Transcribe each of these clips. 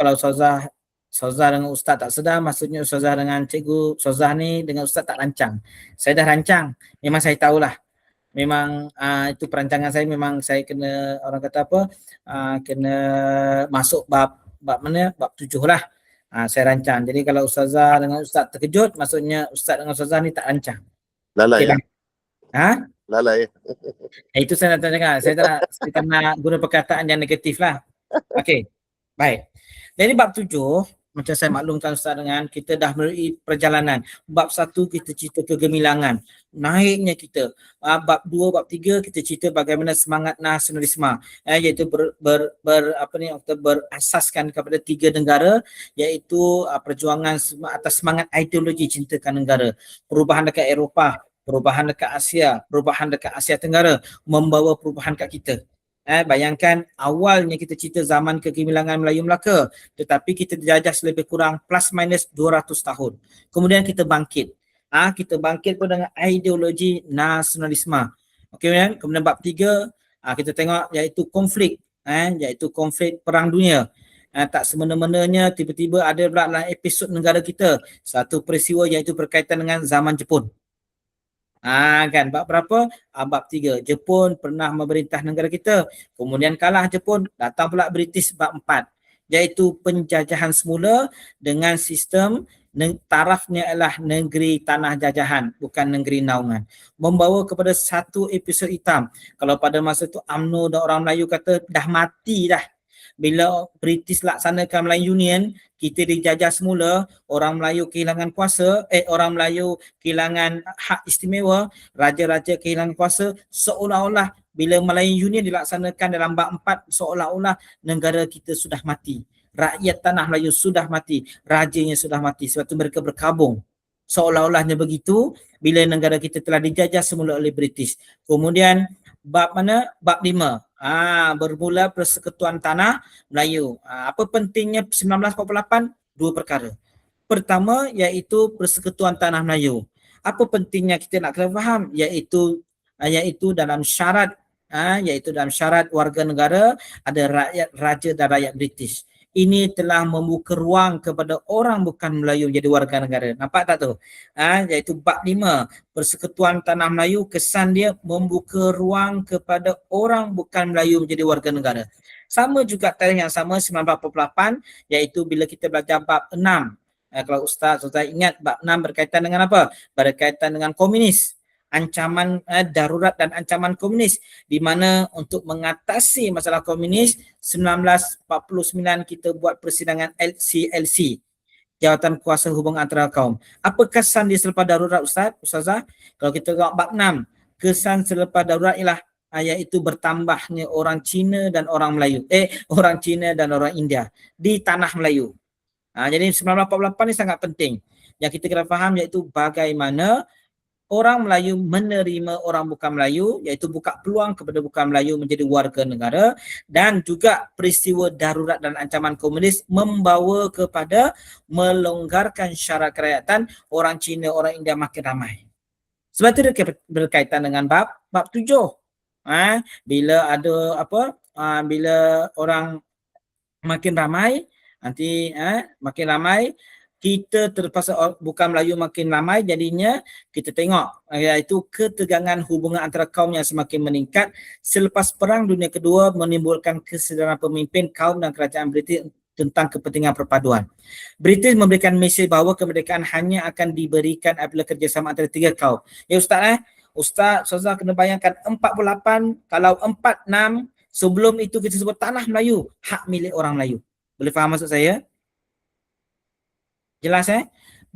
kalau Ustazah dengan Ustaz tak sedar, maksudnya Ustazah dengan cikgu, Ustazah ni dengan Ustaz tak rancang. Saya dah rancang, memang saya tahulah. Memang itu perancangan saya, memang saya kena, orang kata apa, kena masuk bab mana, bab 7 lah. Saya rancang. Jadi kalau Ustazah dengan Ustaz terkejut, maksudnya Ustaz dengan Ustazah ni tak rancang. Lalai Okay, ya? Lalai. Itu saya nak tanyakan. Saya tak nak guna perkataan yang negatif lah. Okey, baik. Jadi bab 7, macam saya maklumkan Ustaz dengan, kita dah melalui perjalanan. Bab 1 kita cerita kegemilangan, naiknya kita. Bab 2, bab 3 kita cerita bagaimana semangat nasionalisme, iaitu berasaskan kepada 3 negara, iaitu perjuangan atas semangat ideologi cintakan negara. Perubahan dekat Eropah, perubahan dekat Asia, perubahan dekat Asia Tenggara membawa perubahan kat kita. Bayangkan awalnya kita cerita zaman kegemilangan Melayu Melaka, tetapi kita dijajah lebih kurang plus minus 200 tahun. Kemudian kita bangkit. Kita bangkit pun dengan ideologi nasionalisme. Okey, kemudian bab 3 kita tengok iaitu konflik, iaitu konflik perang dunia. Tak semena-menanya tiba-tiba ada pula dalam episod negara kita satu peristiwa iaitu berkaitan dengan zaman Jepun. Kan bab berapa? Bab 3. Jepun pernah memerintah negara kita. Kemudian kalah Jepun, datang pula British bab 4. Iaitu penjajahan semula dengan sistem tarafnya adalah negeri tanah jajahan, bukan negeri naungan. Membawa kepada satu episod hitam. Kalau pada masa itu UMNO dan orang Melayu kata dah mati dah. Bila British laksanakan Melayu Union, kita dijajah semula, orang Melayu kehilangan kuasa, orang Melayu kehilangan hak istimewa, raja-raja kehilangan kuasa, seolah-olah bila Melayu Union dilaksanakan dalam bab 4, seolah-olah negara kita sudah mati. Rakyat tanah Melayu sudah mati, rajanya sudah mati, sebab itu mereka berkabung. Seolah-olahnya begitu bila negara kita telah dijajah semula oleh British. Kemudian bab mana? Bab 5. Bermula Persekutuan Tanah Melayu. Apa pentingnya 1948? 2 perkara. Pertama iaitu Persekutuan Tanah Melayu. Apa pentingnya kita nak kena faham? Iaitu dalam syarat warga negara ada rakyat raja dan rakyat British. Ini telah membuka ruang kepada orang bukan Melayu jadi warga negara. Nampak tak tu? Iaitu bab 5, Persekutuan Tanah Melayu, kesan dia membuka ruang kepada orang bukan Melayu menjadi warga negara. Sama juga tarikh yang sama 1948, iaitu bila kita belajar bab 6. Kalau Ustaz ingat bab 6 berkaitan dengan apa? Berkaitan dengan komunis. Ancaman darurat dan ancaman komunis, di mana untuk mengatasi masalah komunis 1949 kita buat persidangan LCLC, Jawatan Kuasa Hubungan Antara Kaum. Apa kesan dia selepas darurat Ustazah? Kalau kita tengok bab 6, kesan selepas darurat ialah iaitu bertambahnya orang Cina dan orang Melayu, orang Cina dan orang India di tanah Melayu. Jadi 1948 ni sangat penting. Yang kita kena faham iaitu bagaimana orang Melayu menerima orang bukan Melayu, iaitu buka peluang kepada bukan Melayu menjadi warga negara, dan juga peristiwa darurat dan ancaman komunis membawa kepada melonggarkan syarat kerakyatan, orang Cina, orang India makin ramai. Sebab itu dia berkaitan dengan bab 7. Bila ada bila orang makin ramai, nanti makin ramai, kita terpaksa bukan Melayu makin ramai, jadinya kita tengok iaitu ketegangan hubungan antara kaum yang semakin meningkat selepas Perang Dunia Kedua menimbulkan kesedaran pemimpin kaum dan kerajaan British tentang kepentingan perpaduan. British memberikan mesej bahawa kemerdekaan hanya akan diberikan apabila kerjasama antara 3 kaum. Ya Ustazah kena bayangkan 48, kalau 46 sebelum itu kita sebut tanah Melayu, hak milik orang Melayu. Boleh faham maksud saya? Jelas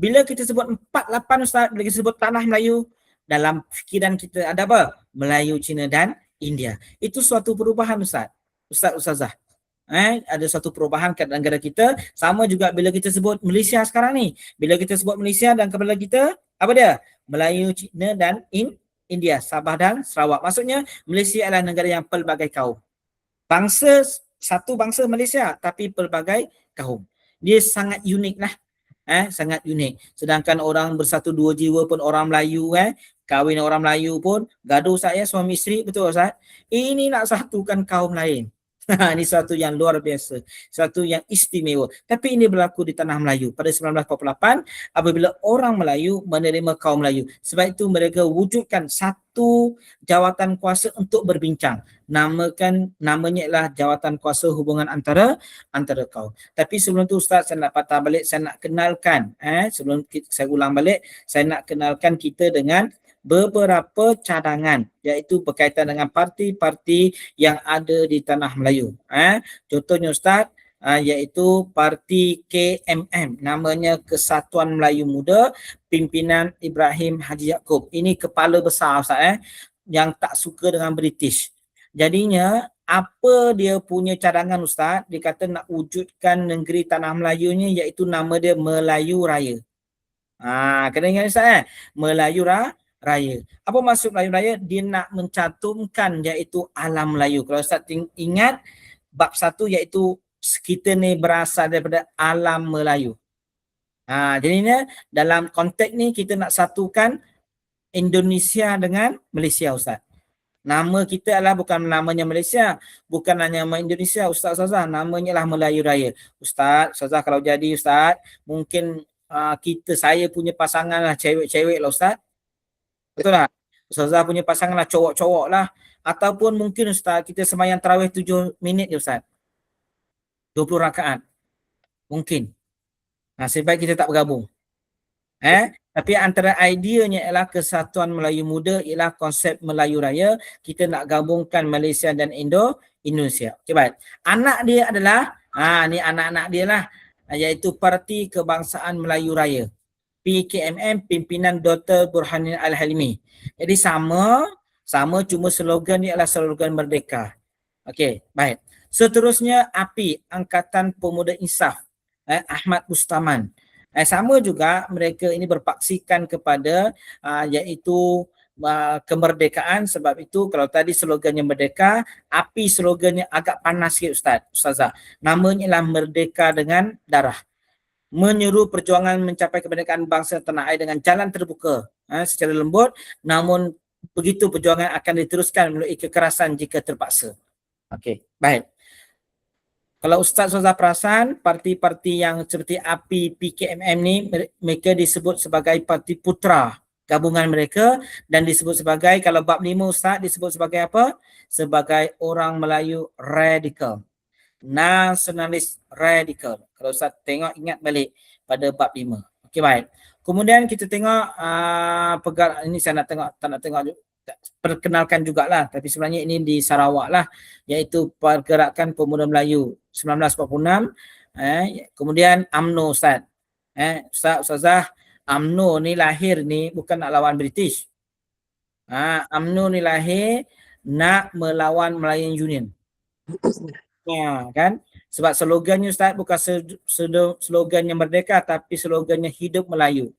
Bila kita sebut 48 Ustaz, bila kita sebut tanah Melayu, dalam fikiran kita ada apa? Melayu, Cina dan India. Itu suatu perubahan Ustazah. Ada suatu perubahan kat negara kita. Sama juga bila kita sebut Malaysia sekarang ni. Bila kita sebut Malaysia dan kepala kita, apa dia? Melayu, Cina dan India, Sabah dan Sarawak. Maksudnya Malaysia adalah negara yang pelbagai kaum. Satu bangsa Malaysia tapi pelbagai kaum. Dia sangat unik lah. Sangat unik. Sedangkan orang bersatu dua jiwa pun orang Melayu, kahwin orang Melayu pun gaduh saya suami isteri, betul Ustaz? Ini nak satukan kaum lain. Ini suatu yang luar biasa, suatu yang istimewa. Tapi ini berlaku di tanah Melayu pada 1948 apabila orang Melayu menerima kaum Melayu. Sebab itu mereka wujudkan satu jawatan kuasa untuk berbincang. Namanya ialah jawatan kuasa hubungan antara kaum. Tapi sebelum tu Ustaz, saya nak patah balik, saya nak kenalkan saya ulang balik, saya nak kenalkan kita dengan beberapa cadangan, iaitu berkaitan dengan parti-parti yang ada di tanah Melayu. Contohnya Ustaz, iaitu parti KMM, namanya Kesatuan Melayu Muda, pimpinan Ibrahim Haji Yaakob. Ini kepala besar Ustaz, yang tak suka dengan British. Jadinya apa dia punya cadangan Ustaz? Dia kata nak wujudkan negeri tanah Melayunya, iaitu nama dia Melayu Raya. Kena ingat Ustaz, Melayu Raya. Apa maksud Melayu Raya? Dia nak mencantumkan iaitu alam Melayu. Kalau Ustaz ingat bab 1 iaitu kita ni berasal daripada alam Melayu. Jadinya dalam konteks ni kita nak satukan Indonesia dengan Malaysia Ustaz. Nama kita adalah bukan namanya Malaysia, bukan hanya nama Indonesia Ustaz Ustazah, namanya lah Melayu Raya. Ustaz, Ustazah kalau jadi Ustaz, mungkin saya punya pasangan lah cewek-cewek lah Ustaz. Betul tak? Ustazah punya pasangan lah cowok-cowok lah. Ataupun mungkin Ustaz, kita sembahyang tarawih 7 minit je Ustaz. 20 rakaat. Mungkin. Sebaik kita tak bergabung. Tapi antara ideanya ialah Kesatuan Melayu Muda ialah konsep Melayu Raya. Kita nak gabungkan Malaysia dan Indonesia. Okay, baik. Anak dia adalah, ni anak-anak dia lah, iaitu Parti Kebangsaan Melayu Raya. PKMM, pimpinan Dr. Burhanuddin Al-Halimi. Jadi sama cuma slogan dia adalah slogan Merdeka. Okey, baik. Seterusnya API, Angkatan Pemuda Insaf, Ahmad Bustaman. Sama juga mereka ini berpaksikan kepada iaitu kemerdekaan. Sebab itu kalau tadi slogannya Merdeka, API slogannya agak panas sikit Ustazah. Namanya ialah Merdeka dengan Darah. Menyeru perjuangan mencapai kemerdekaan bangsa tanah air dengan jalan terbuka secara lembut, namun begitu perjuangan akan diteruskan melalui kekerasan jika terpaksa. Okey, baik. Kalau Ustaz Ustazah perasan, parti-parti yang seperti API, PKMM ni, mereka disebut sebagai parti putra gabungan mereka, dan disebut sebagai, kalau bab 5 Ustaz, disebut sebagai apa? Sebagai orang Melayu radikal. Nasionalis radikal. Kalau Ustaz tengok, ingat balik pada bab 5. Okey, baik. Kemudian kita tengok ini saya tak nak tengok perkenalkan jugalah, tapi sebenarnya ini di Sarawak lah, iaitu Pergerakan Pemuda Melayu 1946. Kemudian UMNO Ustaz. Ustazah, UMNO ni lahir ni bukan nak lawan British. UMNO ni lahir nak melawan Malayan Union. Kan? Sebab slogannya Ustaz bukan slogannya Merdeka, tapi slogannya Hidup Melayu.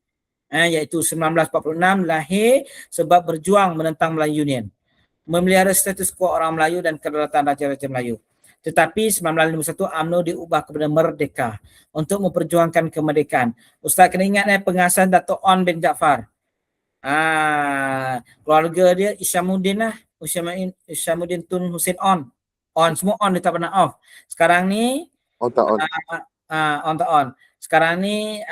Iaitu 1946 lahir sebab berjuang menentang Malayan Union, memelihara status quo orang Melayu dan kedaulatan Raja-Raja Melayu. Tetapi 1951 UMNO diubah kepada Merdeka untuk memperjuangkan kemerdekaan. Ustaz kena ingat pengasahan Dato' On bin Jaafar. Keluarga dia Isyamuddin lah, Isyamuddin Tun Hussein On. Semua on, dia tak pernah off. Sekarang ni On tak on. On tak on. Sekarang ni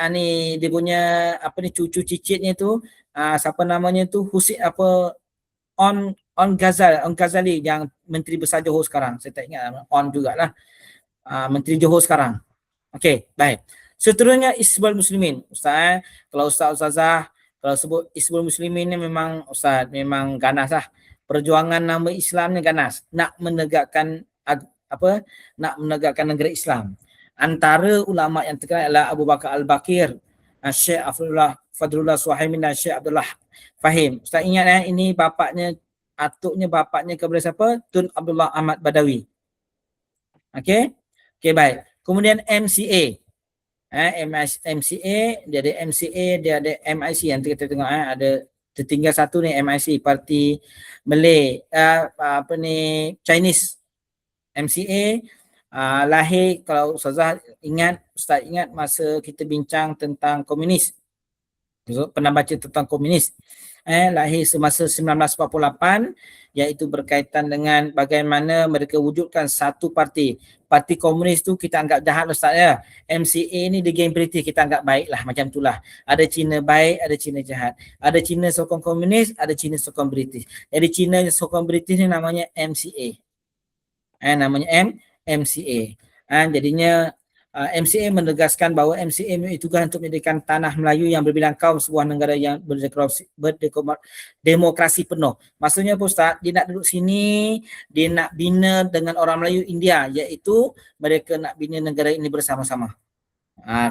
dia punya cucu cicitnya tu siapa namanya tu Hussein On Ghazali yang Menteri Besar Johor sekarang. Saya tak ingat on jugalah. Menteri Johor sekarang. Okey, baik. Seterusnya Hizbul Muslimin. Ustaz, kalau Ustazah kalau sebut Hizbul Muslimin ni memang Ustaz memang ganas lah. Perjuangan nama Islamnya ganas, nak menegakkan negara Islam. Antara ulama yang terkenal adalah Abu Bakar Al-Bakir, Syekh Fadlullah Suhaimin dan Syekh Abdullah Fahim. Ustaz ingat ini atuknya bapaknya kepada siapa? Tun Abdullah Ahmad Badawi. Okey, baik. Kemudian MCA. MCA, dia ada MCA, dia ada MIC yang kita tengok ada tertinggal satu ni MIC, Parti Malay Chinese. MCA lahir, kalau Ustaz ingat masa kita bincang tentang komunis, pernah baca tentang komunis. lahir semasa 1948, iaitu berkaitan dengan bagaimana mereka wujudkan satu parti. Parti Komunis tu kita anggap jahat Ustaz ya. MCA ni dia geng British, kita anggap baik lah, macam itulah. Ada Cina baik, ada Cina jahat. Ada Cina sokong komunis, ada Cina sokong British. Jadi Cina sokong British ni namanya MCA. Namanya MCA. Jadinya MCA menegaskan bahawa MCA itu kan untuk menjadikan tanah Melayu yang berbilang kaum sebuah negara yang berdemokrasi penuh. Maksudnya apa Ustaz? Dia nak duduk sini, dia nak bina dengan orang Melayu India, iaitu mereka nak bina negara ini bersama-sama.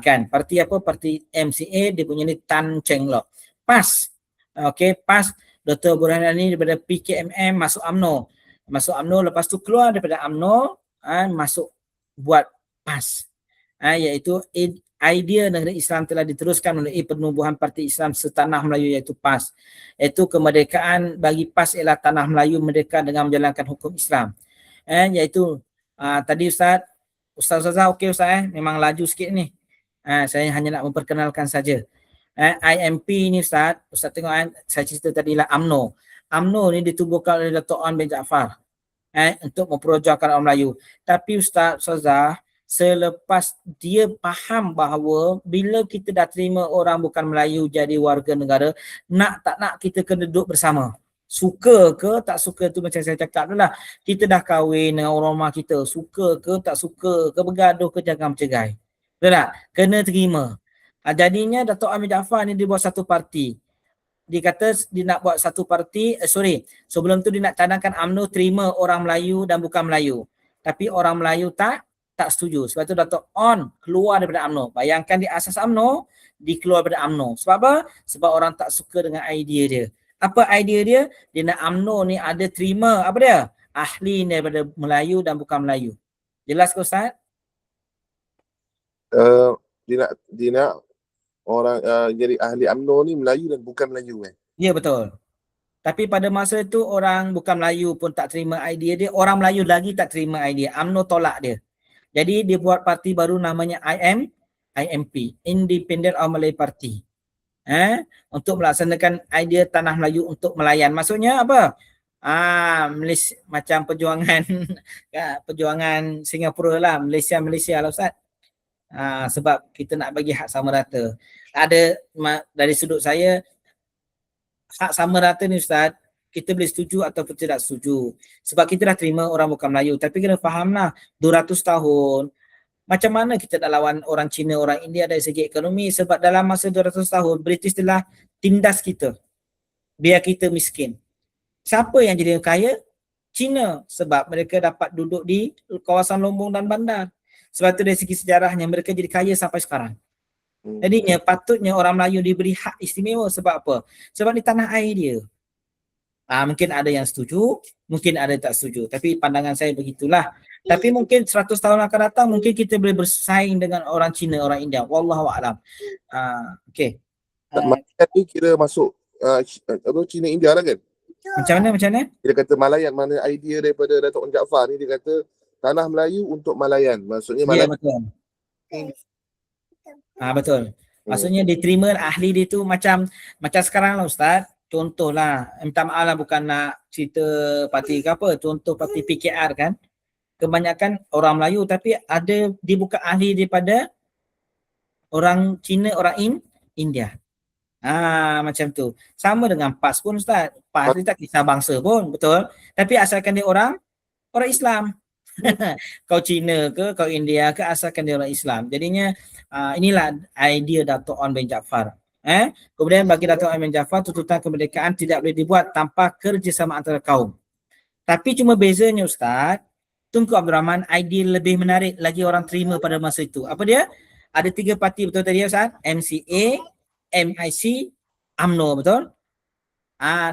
Kan? Parti apa? Parti MCA, dia punya ni Tan Cheng Lock. PAS. Okey, PAS Dr. Burhanuddin daripada PKMM masuk UMNO. Masuk UMNO, lepas tu keluar daripada UMNO, masuk buat PAS. Iaitu idea negara Islam telah diteruskan melalui penubuhan Parti Islam Setanah Melayu iaitu PAS. Iaitu kemerdekaan bagi PAS ialah tanah Melayu merdeka dengan menjalankan hukum Islam. Iaitu tadi Ustazah okey Ustaz memang laju sikit ni. Saya hanya nak memperkenalkan saja. IMP ni Ustaz tengok saya cerita tadi lah UMNO. UMNO ni ditubuhkan oleh Dato' Onn bin Jaafar untuk memperjuangkan orang Melayu. Tapi Ustazah, selepas dia faham bahawa bila kita dah terima orang bukan Melayu jadi warga negara, nak tak nak kita kena duduk bersama. Suka ke tak suka tu macam saya cakap tu lah. Kita dah kahwin dengan orang rumah kita, suka ke tak suka ke, bergaduh ke jangan bercegai. Betul tak? Kena terima. Jadinya Dato' Onn bin Jaafar ni dia buat satu parti. Dia kata dia nak buat satu parti, sebelum tu dia nak cadangkan UMNO terima orang Melayu dan bukan Melayu. Tapi orang Melayu tak setuju. Sebab tu Dato' Onn keluar daripada UMNO. Bayangkan di asas UMNO, dia keluar daripada UMNO. Sebab apa? Sebab orang tak suka dengan idea dia. Apa idea dia? Dia nak UMNO ni ada terima, apa dia? Ahli daripada Melayu dan bukan Melayu. Jelas ke Ustaz? Dia nak orang jadi ahli UMNO ni Melayu dan bukan Melayu Ya betul. Tapi pada masa itu orang bukan Melayu pun tak terima idea dia, orang Melayu lagi tak terima idea. UMNO tolak dia. Jadi dia buat parti baru namanya IMP, Independent of Malay Party. Untuk melaksanakan idea tanah Melayu untuk melayan. Maksudnya apa? Malaysia, macam perjuangan perjuangan Singapura lah, Malaysia lah Ustaz. Sebab kita nak bagi hak sama rata. Ada dari sudut saya, hak sama rata ni Ustaz, kita boleh setuju ataupun tidak setuju. Sebab kita dah terima orang bukan Melayu. Tapi kena fahamlah, 200 tahun, macam mana kita nak lawan orang Cina, orang India dari segi ekonomi. Sebab dalam masa 200 tahun, British telah tindas kita. Biar kita miskin. Siapa yang jadi kaya? Cina. Sebab mereka dapat duduk di kawasan Lombong dan bandar. Sebab tu dari segi sejarahnya, mereka jadi kaya sampai sekarang. Jadinya patutnya orang Melayu diberi hak istimewa. Sebab apa? Sebab di tanah air dia. Mungkin ada yang setuju, mungkin ada yang tak setuju. Tapi pandangan saya begitulah. Tapi mungkin 100 tahun akan datang, mungkin kita boleh bersaing dengan orang Cina, orang India. Wallahualam. Okey. Malayan tu kira masuk Cina India lah kan? Macam mana? Dia kata Malayan, mana idea daripada Dato' Onn Jaafar ni, dia kata tanah Melayu untuk Malayan. Maksudnya Malayan. Ya, betul. Betul. Maksudnya diterima ahli dia tu macam sekarang lah Ustaz. Contohlah, minta maaf lah bukan nak cerita parti ke apa. Contoh parti PKR kan. Kebanyakan orang Melayu tapi ada dia bukan ahli daripada orang Cina, orang India. Macam tu. Sama dengan PAS pun Ustaz. PAS ni tak kisah bangsa pun, betul. Tapi asalkan dia orang Islam. Kau Cina ke, kau India ke, asalkan dia orang Islam. Jadinya inilah idea Dato' Onn bin Jaafar. Kemudian bagi Dato' Onn bin Jaafar, tuntutan kemerdekaan tidak boleh dibuat tanpa kerjasama antara kaum. Tapi cuma bezanya Ustaz, Tunku Abdul Rahman idea lebih menarik lagi orang terima pada masa itu. Apa dia? Ada 3 parti betul tadi Ustaz? MCA, MIC, UMNO, betul?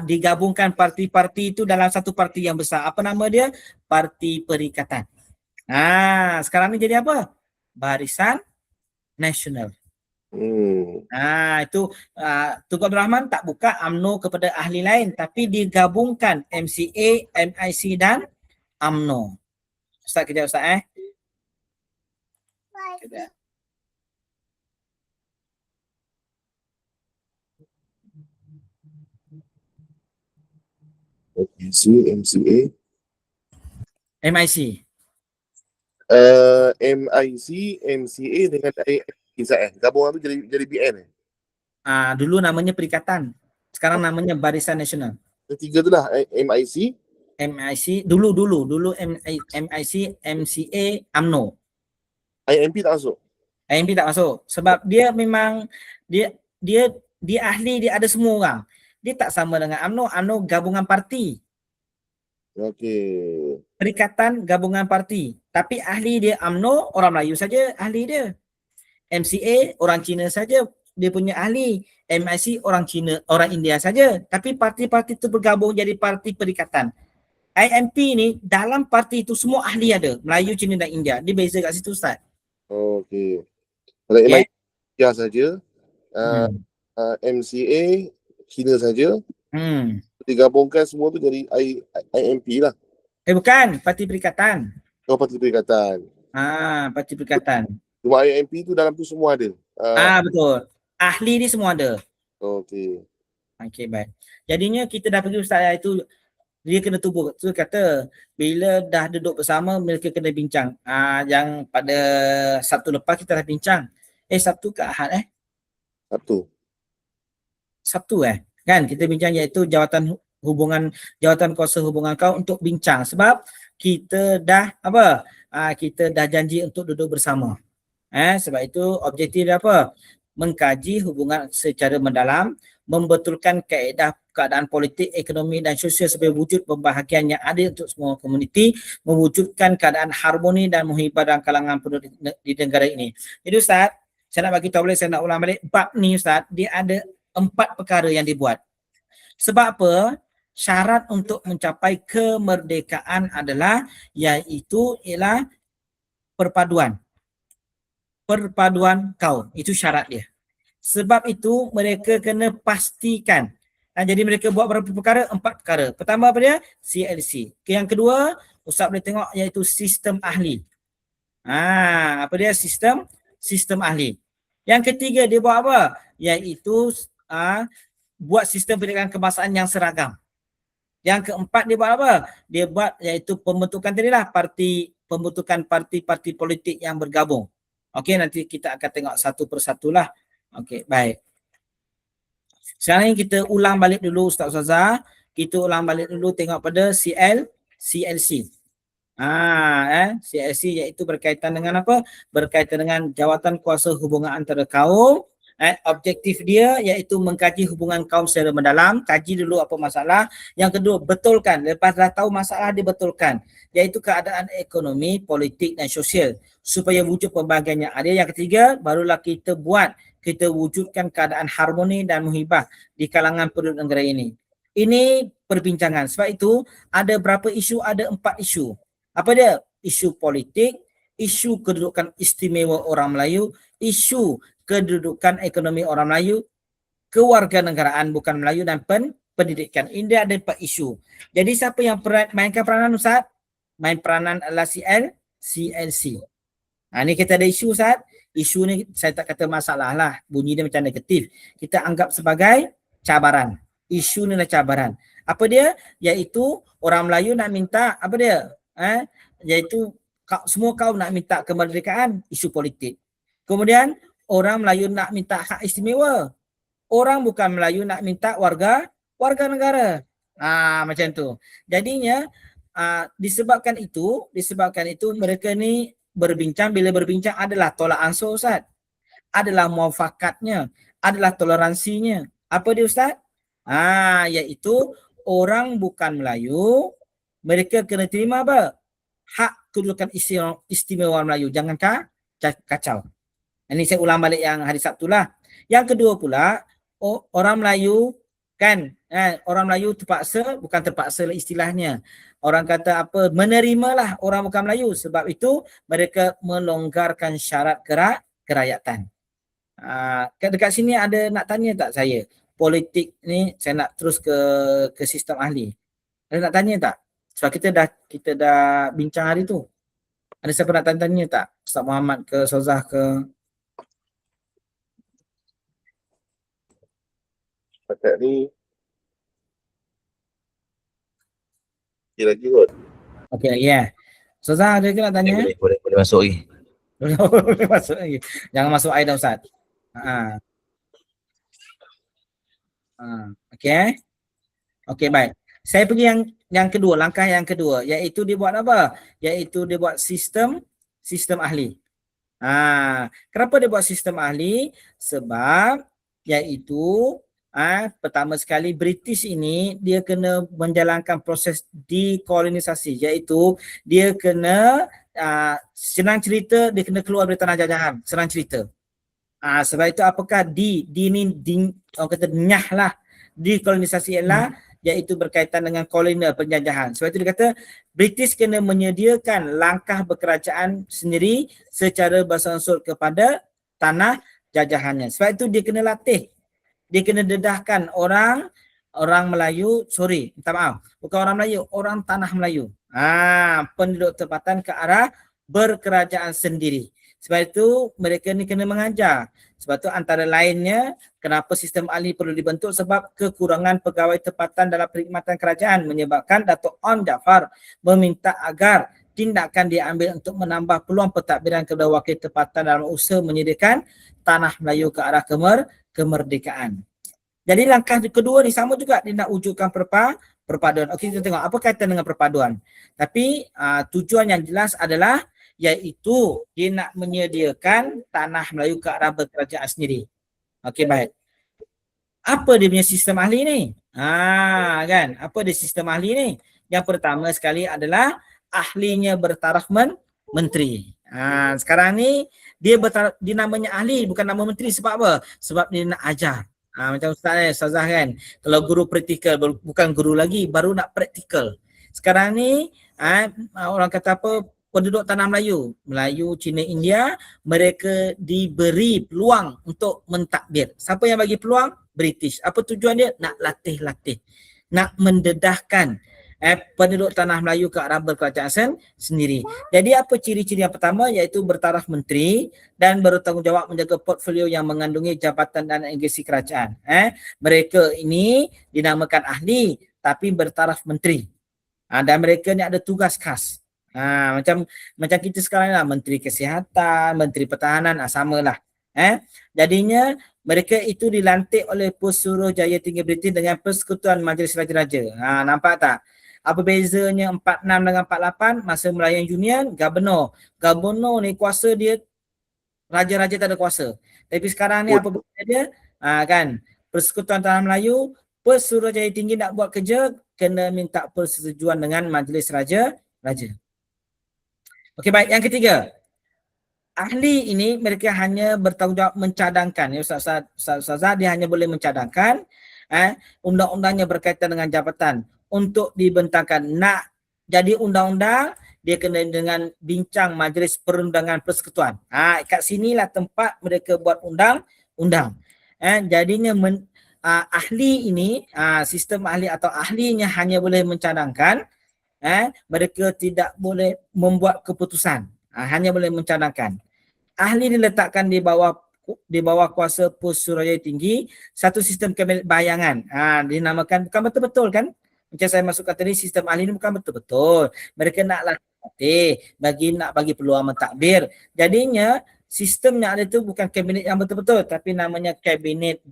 Digabungkan parti-parti itu dalam satu parti yang besar. Apa nama dia? Parti Perikatan. Sekarang ni jadi apa? Barisan Nasional. Itu Tunku Abdul Rahman tak buka UMNO kepada ahli lain, tapi digabungkan MCA, MIC dan UMNO. Ustaz kejap Ustaz Kejap. MIC, MCA. MIC. MIC, MCA dengan IMP gabungan tu jadi BN Dulu namanya Perikatan. Sekarang namanya Barisan Nasional. Ketiga tu lah MIC. MIC dulu MIC, MCA, UMNO. IMP tak masuk. IMP tak masuk sebab dia memang dia ahli, dia ada semua orang. Dia tak sama dengan UMNO gabungan parti. Okey. Perikatan gabungan parti. Tapi ahli dia UMNO orang Melayu saja ahli dia. MCA orang Cina saja dia punya ahli. MIC orang Cina, orang India saja. Tapi parti-parti itu bergabung jadi parti perikatan. IMP ni dalam parti itu semua ahli ada. Melayu, Cina dan India. Dia beza kat situ Ustaz. Okey. Kalau Yeah. MIC India saja, MCA Cina saja, digabungkan semua tu jadi IMP lah. Bukan, parti perikatan. Parti Perikatan. Parti perikatan. Cuma IMP tu dalam tu semua ada. Betul. Ahli ni semua ada. Okey. Okey, baik. Jadinya kita dah pergi Ustaz itu dia kena tubuh. Tu kata bila dah duduk bersama mereka kena bincang. Yang pada Sabtu lepas kita dah bincang. Sabtu ke Ahad Sabtu kan kita bincang iaitu jawatan kuasa hubungan kau untuk bincang sebab kita dah kita dah janji untuk duduk bersama. Sebab itu objektif dia apa? Mengkaji hubungan secara mendalam, membetulkan kaedah keadaan politik, ekonomi dan sosial sebagai wujud pembahagian yang adil untuk semua komuniti, mewujudkan keadaan harmoni dan muhibah dalam kalangan penduduk di negara ini. Jadi Ustaz, saya nak bagi tahu boleh, saya nak ulang balik bab ni Ustaz, dia ada 4 perkara yang dibuat. Sebab apa? Syarat untuk mencapai kemerdekaan adalah ialah perpaduan kaum. Itu syarat dia. Sebab itu mereka kena pastikan. Jadi mereka buat berapa perkara? 4 perkara. Pertama apa dia? CLC. Yang kedua, Ustaz boleh tengok iaitu sistem ahli. Apa dia? Sistem ahli. Yang ketiga dia buat apa? Iaitu buat sistem pendidikan kebangsaan yang seragam. Yang keempat dia buat apa? Dia buat iaitu pembentukan pembentukan parti-parti politik yang bergabung. Okey, nanti kita akan tengok satu persatu lah. Okey, baik. Sekarang ni kita ulang balik dulu Ustaz Ustazah. Kita ulang balik dulu tengok pada CLC. CLC iaitu berkaitan dengan apa? Berkaitan dengan jawatan kuasa hubungan antara kaum. Objektif dia iaitu mengkaji hubungan kaum secara mendalam, kaji dulu apa masalah. Yang kedua, betulkan. Lepas dah tahu masalah, dibetulkan. Iaitu keadaan ekonomi, politik dan sosial supaya wujud pembahagian yang adil. Yang ketiga, barulah kita wujudkan keadaan harmoni dan muhibah di kalangan penduduk negara ini. Ini perbincangan. Sebab itu ada berapa isu? Ada 4 isu. Apa dia? Isu politik, isu kedudukan istimewa orang Melayu, isu kedudukan ekonomi orang Melayu, kewarganegaraan bukan Melayu dan pendidikan. Ini ada 4 isu. Jadi siapa yang mainkan peranan Ustaz? Main peranan adalah CLC. Ni kita ada isu Ustaz. Isu ni saya tak kata masalah lah. Bunyi dia macam negatif. Kita anggap sebagai cabaran. Isu ni adalah cabaran. Apa dia? Iaitu orang Melayu nak minta apa dia? Iaitu semua kaum nak minta kemerdekaan, isu politik. Kemudian orang Melayu nak minta hak istimewa. Orang bukan Melayu nak minta warga negara. Macam tu. Jadinya disebabkan itu mereka ni berbincang. Bila berbincang adalah tolak ansur Ustaz. Adalah muafakatnya, adalah toleransinya. Apa dia Ustaz? Iaitu orang bukan Melayu, mereka kena terima apa? Hak kedudukan istimewa orang Melayu. Jangan kacau. Ini saya ulang balik yang hari Sabtu lah. Yang kedua pula, orang Melayu kan, orang Melayu bukan terpaksa lah istilahnya. Orang kata apa, menerimalah orang bukan Melayu. Sebab itu mereka melonggarkan syarat kerakyatan. Dekat sini ada nak tanya tak saya? Politik ni saya nak terus ke sistem ahli. Ada nak tanya tak? Sebab kita dah bincang hari tu. Ada siapa nak tanya tak? Ustaz Muhammad ke Sozah ke? Setakat ni Okey lagi kot. Okey, ya. Ustazah ada ke nak tanya? Boleh masuk lagi. Boleh masuk lagi. Jangan masuk air dah Ustaz. Okey. Okey, baik. Saya pergi yang kedua, langkah yang kedua, iaitu dia buat apa? Iaitu dia buat sistem ahli. Kenapa dia buat sistem ahli? Sebab iaitu pertama sekali British ini dia kena menjalankan proses dekolonisasi, iaitu dia kena senang cerita dia kena keluar dari tanah jajahan, senang cerita. Sebab itu apakah orang kata nyah lah, dekolonisasi ialah iaitu berkaitan dengan kolonial penjajahan. Sebab itu dia kata British kena menyediakan langkah berkerajaan sendiri secara beransur kepada tanah jajahannya. Sebab itu dia kena latih, dia kena dedahkan orang Melayu, minta maaf, bukan orang Melayu, orang tanah Melayu, penduduk tempatan ke arah berkerajaan sendiri. Sebab itu mereka ni kena mengajar. Sebab tu antara lainnya kenapa sistem ahli perlu dibentuk, sebab kekurangan pegawai tempatan dalam perkhidmatan kerajaan menyebabkan Datuk Onn Jaafar meminta agar tindakan diambil untuk menambah peluang pentadbiran kepada wakil tempatan dalam usaha menyediakan tanah Melayu ke arah kemerdekaan. Jadi langkah kedua ni sama juga, dia nak wujudkan perpaduan. Okey, kita tengok apa kaitan dengan perpaduan. Tapi tujuan yang jelas adalah iaitu dia nak menyediakan tanah Melayu ke arah berkerajaan sendiri. Okey, baik. Apa dia punya sistem ahli ni? Kan? Apa dia sistem ahli ni? Yang pertama sekali adalah ahlinya bertaraf menteri. Sekarang ni dia namanya ahli, bukan nama menteri. Sebab apa? Sebab dia nak ajar. Macam Ustazah kan, kalau guru praktikal, bukan guru lagi, baru nak praktikal. Sekarang ni orang kata apa, penduduk tanah Melayu, Cina, India, mereka diberi peluang untuk mentadbir. Siapa yang bagi peluang? British. Apa tujuan dia? Nak latih, nak mendedahkan penduduk tanah Melayu ke arah berkerajaan sendiri. Jadi apa ciri-ciri yang pertama? Iaitu bertaraf menteri dan bertanggungjawab menjaga portfolio yang mengandungi jabatan dan agensi kerajaan. Mereka ini dinamakan ahli tapi bertaraf menteri. Dan mereka ni ada tugas khas. Macam kita sekarang lah, Menteri Kesihatan, Menteri Pertahanan, samalah. Jadinya mereka itu dilantik oleh Pesuruhjaya Tinggi British dengan Persekutuan Majlis Raja-Raja. Nampak tak? Apa bezanya 46 dengan 48? Masa Melayan Union, Gubernur ni kuasa dia, raja-raja tak ada kuasa. Tapi sekarang ni apa beza dia? Kan? Persekutuan Tanah Melayu, Pesuruhjaya Tinggi nak buat kerja, kena minta persetujuan dengan Majlis Raja-Raja. Okey, baik. Yang ketiga, ahli ini mereka hanya bertanggungjawab mencadangkan. Ustazah, dia hanya boleh mencadangkan undang-undangnya berkaitan dengan jabatan untuk dibentangkan. Nak jadi undang-undang, dia kena dengan bincang Majlis Perundangan Persekutuan. Kat sinilah tempat mereka buat undang-undang. Jadinya ahli ini, sistem ahli atau ahlinya hanya boleh mencadangkan, mereka tidak boleh membuat keputusan, hanya boleh mencadangkan. Ahli diletakkan di bawah kuasa Pesuruhjaya Tinggi, satu sistem kabinet bayangan. Dinamakan, bukan betul-betul kan? Macam saya masukkan tadi, sistem ahli ini bukan betul-betul. Mereka nak latih, nak bagi peluang mentadbir. Jadinya sistem yang ada itu bukan kabinet yang betul-betul, tapi namanya kabinet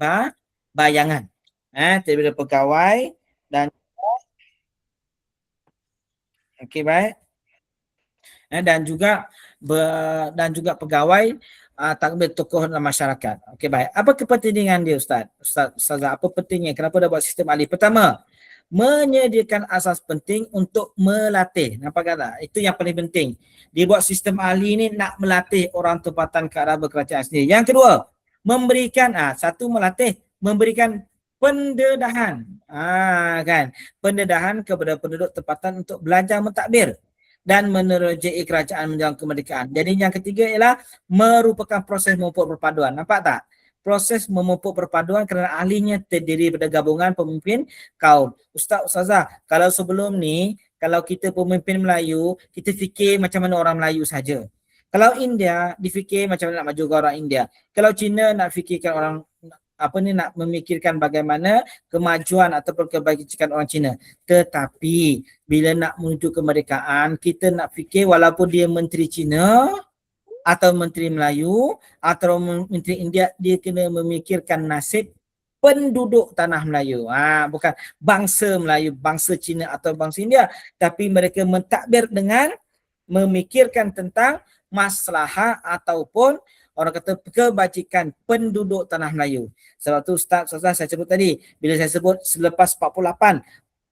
bayangan. Daripada pegawai dan okey, baik. Dan juga pegawai takbir tokoh dalam masyarakat. Okey, baik. Apa kepentingan dia Ustazah? Apa pentingnya? Kenapa dah buat sistem ahli? Pertama, menyediakan asas penting untuk melatih. Nampak tak? Itu yang paling penting. Dia buat sistem ahli ni nak melatih orang tempatan ke arah berkerajaan sendiri. Yang kedua, memberikan memberikan pendedahan. Kan? Pendedahan kepada penduduk tempatan untuk belajar mentadbir dan menerjai kerajaan menjelang kemerdekaan. Jadi yang ketiga ialah merupakan proses memupuk perpaduan. Nampak tak? Proses memupuk perpaduan kerana ahlinya terdiri daripada gabungan pemimpin kaum. Ustazah, kalau sebelum ni, kalau kita pemimpin Melayu, kita fikir macam mana orang Melayu saja. Kalau India, difikir macam mana nak maju orang India. Kalau Cina, nak fikirkan orang nak memikirkan bagaimana kemajuan ataupun kebajikan orang Cina. Tetapi bila nak menuju kemerdekaan, kita nak fikir walaupun dia menteri Cina atau menteri Melayu atau menteri India, dia kena memikirkan nasib penduduk tanah Melayu. Bukan bangsa Melayu, bangsa Cina atau bangsa India, tapi mereka mentadbir dengan memikirkan tentang maslahah ataupun orang kata kebajikan penduduk tanah Melayu. Sebab tu Ustaz saya sebut tadi, bila saya sebut selepas 48,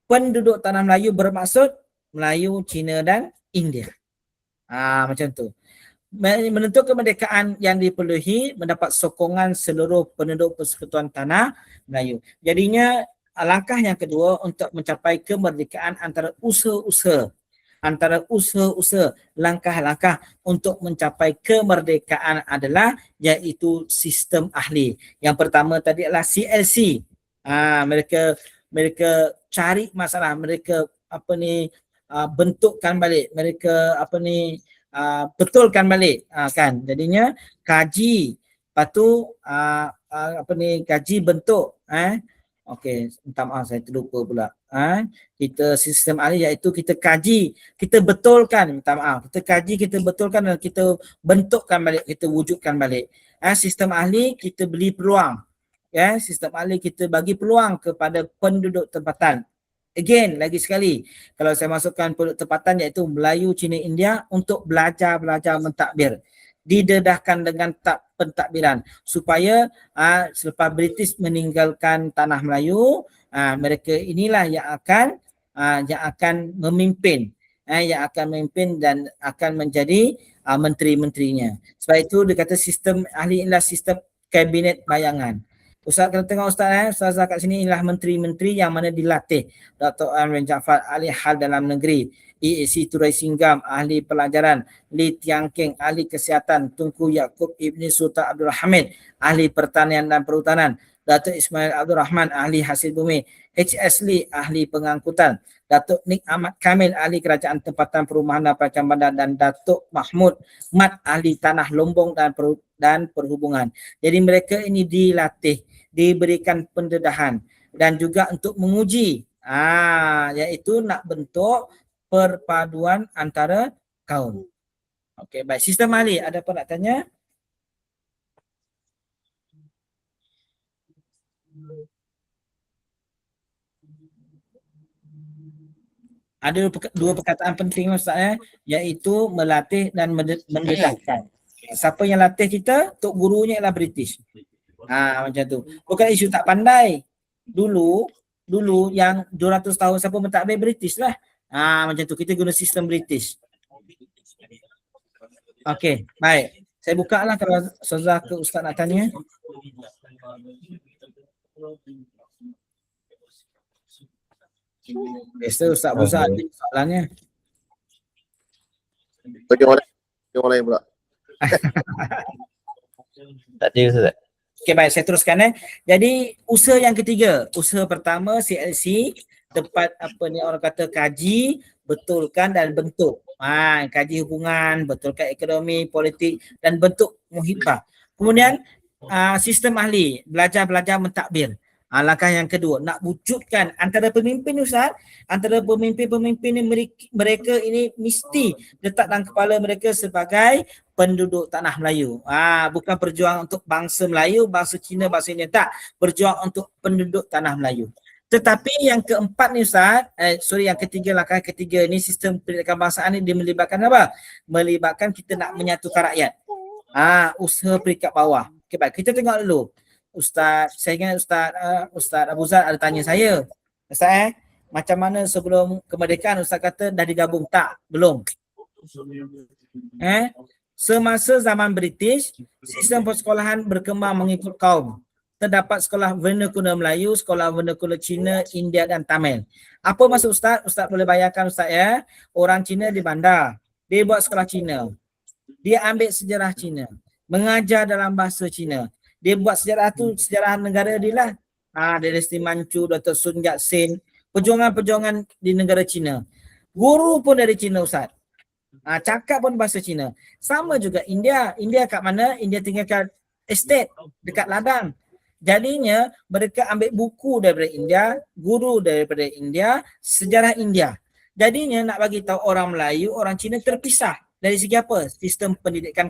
penduduk tanah Melayu bermaksud Melayu, Cina dan India. Macam tu. Menentukan kemerdekaan yang diperluhi mendapat sokongan seluruh penduduk Persekutuan Tanah Melayu. Jadinya langkah yang kedua untuk mencapai kemerdekaan antara usaha-usaha, langkah-langkah untuk mencapai kemerdekaan adalah iaitu sistem ahli. Yang pertama tadi adalah CLC. Mereka cari masalah, mereka bentukkan balik, mereka betulkan balik, kan. Jadinya kaji, lepas tu kaji bentuk, okey, minta maaf saya terlupa pula. Kita sistem ahli iaitu kita kaji, kita betulkan, minta maaf. Kita kaji, kita betulkan dan kita bentukkan balik, kita wujudkan balik. Sistem ahli kita beri peluang. Sistem ahli kita bagi peluang kepada penduduk tempatan. Again, lagi sekali, kalau saya masukkan penduduk tempatan iaitu Melayu, Cina, India untuk belajar mentadbir. Didedahkan dengan pentadbiran supaya selepas British meninggalkan tanah Melayu, mereka inilah yang akan memimpin, dan akan menjadi menteri-menterinya. Sebab itu dia kata sistem ahli inilah sistem kabinet bayangan. Ustaz kena tengok Ustaz kat sini inilah menteri-menteri yang mana dilatih. Dr. Amrin Jaafar, ahli hal dalam negeri. EAC Turai Singgam, ahli pelajaran. Li Tiang Keng, ahli kesihatan. Tunku Yaakob Ibni Sultan Abdul Hamid, ahli pertanian dan perhutanan. Datuk Ismail Abdul Rahman, ahli hasil bumi. HS Lee, ahli pengangkutan. Datuk Nik Ahmad Kamil, ahli kerajaan tempatan perumahan dan pelacakan bandar. Dan Datuk Mahmud Mat, ahli tanah lombong dan perhubungan. Jadi mereka ini dilatih, diberikan pendedahan dan juga untuk menguji, iaitu nak bentuk perpaduan antara kaum. Okey, baik. Sistem ahli, ada apa nak tanya? Ada dua perkataan penting Ustaz, iaitu melatih dan mendedahkan. Siapa yang latih kita? Tok gurunya ialah British. Macam tu. Bukan isu tak pandai. Dulu yang 200 tahun siapa mentadbir British lah. Macam tu. Kita guna sistem British. Okey, baik. Saya buka lah kalau Ustazah ke Ustaz nak tanya. Biasa Ustaz Musa ada soalannya. Bagi orang lain pula. Tak ada Ustaz. Okey, baik, saya teruskan. Jadi usaha yang ketiga, usaha pertama CLC, tempat orang kata kaji, betulkan dan bentuk. Kaji hubungan, betulkan ekonomi, politik dan bentuk muhibah. Kemudian sistem ahli, belajar mentadbir. Langkah yang kedua, nak wujudkan antara pemimpin Ustaz, antara pemimpin ini mereka ini mesti letak dalam kepala mereka sebagai penduduk tanah Melayu. Bukan berjuang untuk bangsa Melayu, bangsa Cina, bangsa India, tak. Berjuang untuk penduduk tanah Melayu. Tetapi yang keempat ni Ustaz, yang ketiga, langkah ketiga ni sistem pendidikan bangsaan ni dia melibatkan apa? Melibatkan kita nak menyatukan rakyat. Usaha peringkat bawah. Okay, baik, kita tengok dulu. Ustaz, saya ingat Ustaz Abu Zat ada tanya saya. Ustaz, macam mana sebelum kemerdekaan Ustaz kata dah digabung? Tak, belum. Semasa zaman British, sistem persekolahan berkembang mengikut kaum. Terdapat sekolah vernakular Melayu, sekolah vernakular Cina, India dan Tamil. Apa maksud Ustaz? Ustaz boleh bayangkan Ustaz orang Cina di bandar, dia buat sekolah Cina. Dia ambil sejarah Cina, mengajar dalam bahasa Cina. Dia buat sejarah tu, sejarah negara dia lah. Dinasti Manchu, Dr. Sun Yat-sen, perjuangan-perjuangan di negara Cina. Guru pun dari Cina Ustaz. Cakap pun bahasa Cina. Sama juga India. India kat mana? India tinggal kat estate, dekat ladang. Jadinya mereka ambil buku daripada India, guru daripada India, sejarah India. Jadinya nak bagi tahu orang Melayu, orang Cina terpisah dari segi apa? Sistem pendidikan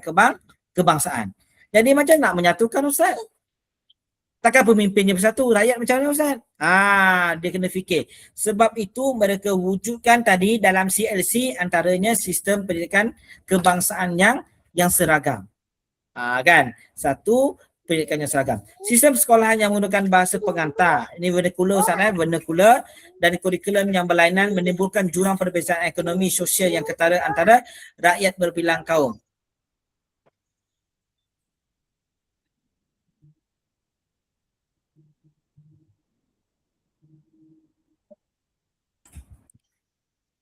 kebangsaan. Jadi macam nak menyatukan Ustaz? Takkan pemimpinnya bersatu, rakyat macam mana Ustaz? Dia kena fikir. Sebab itu mereka wujudkan tadi dalam CLC antaranya sistem pendidikan kebangsaan yang seragam. Kan? Satu, pendidikan yang seragam. Sistem sekolahan yang menggunakan bahasa pengantar. Ini vernacular Ustaz, vernacular dan kurikulum yang berlainan menimbulkan jurang perbezaan ekonomi sosial yang ketara antara rakyat berbilang kaum.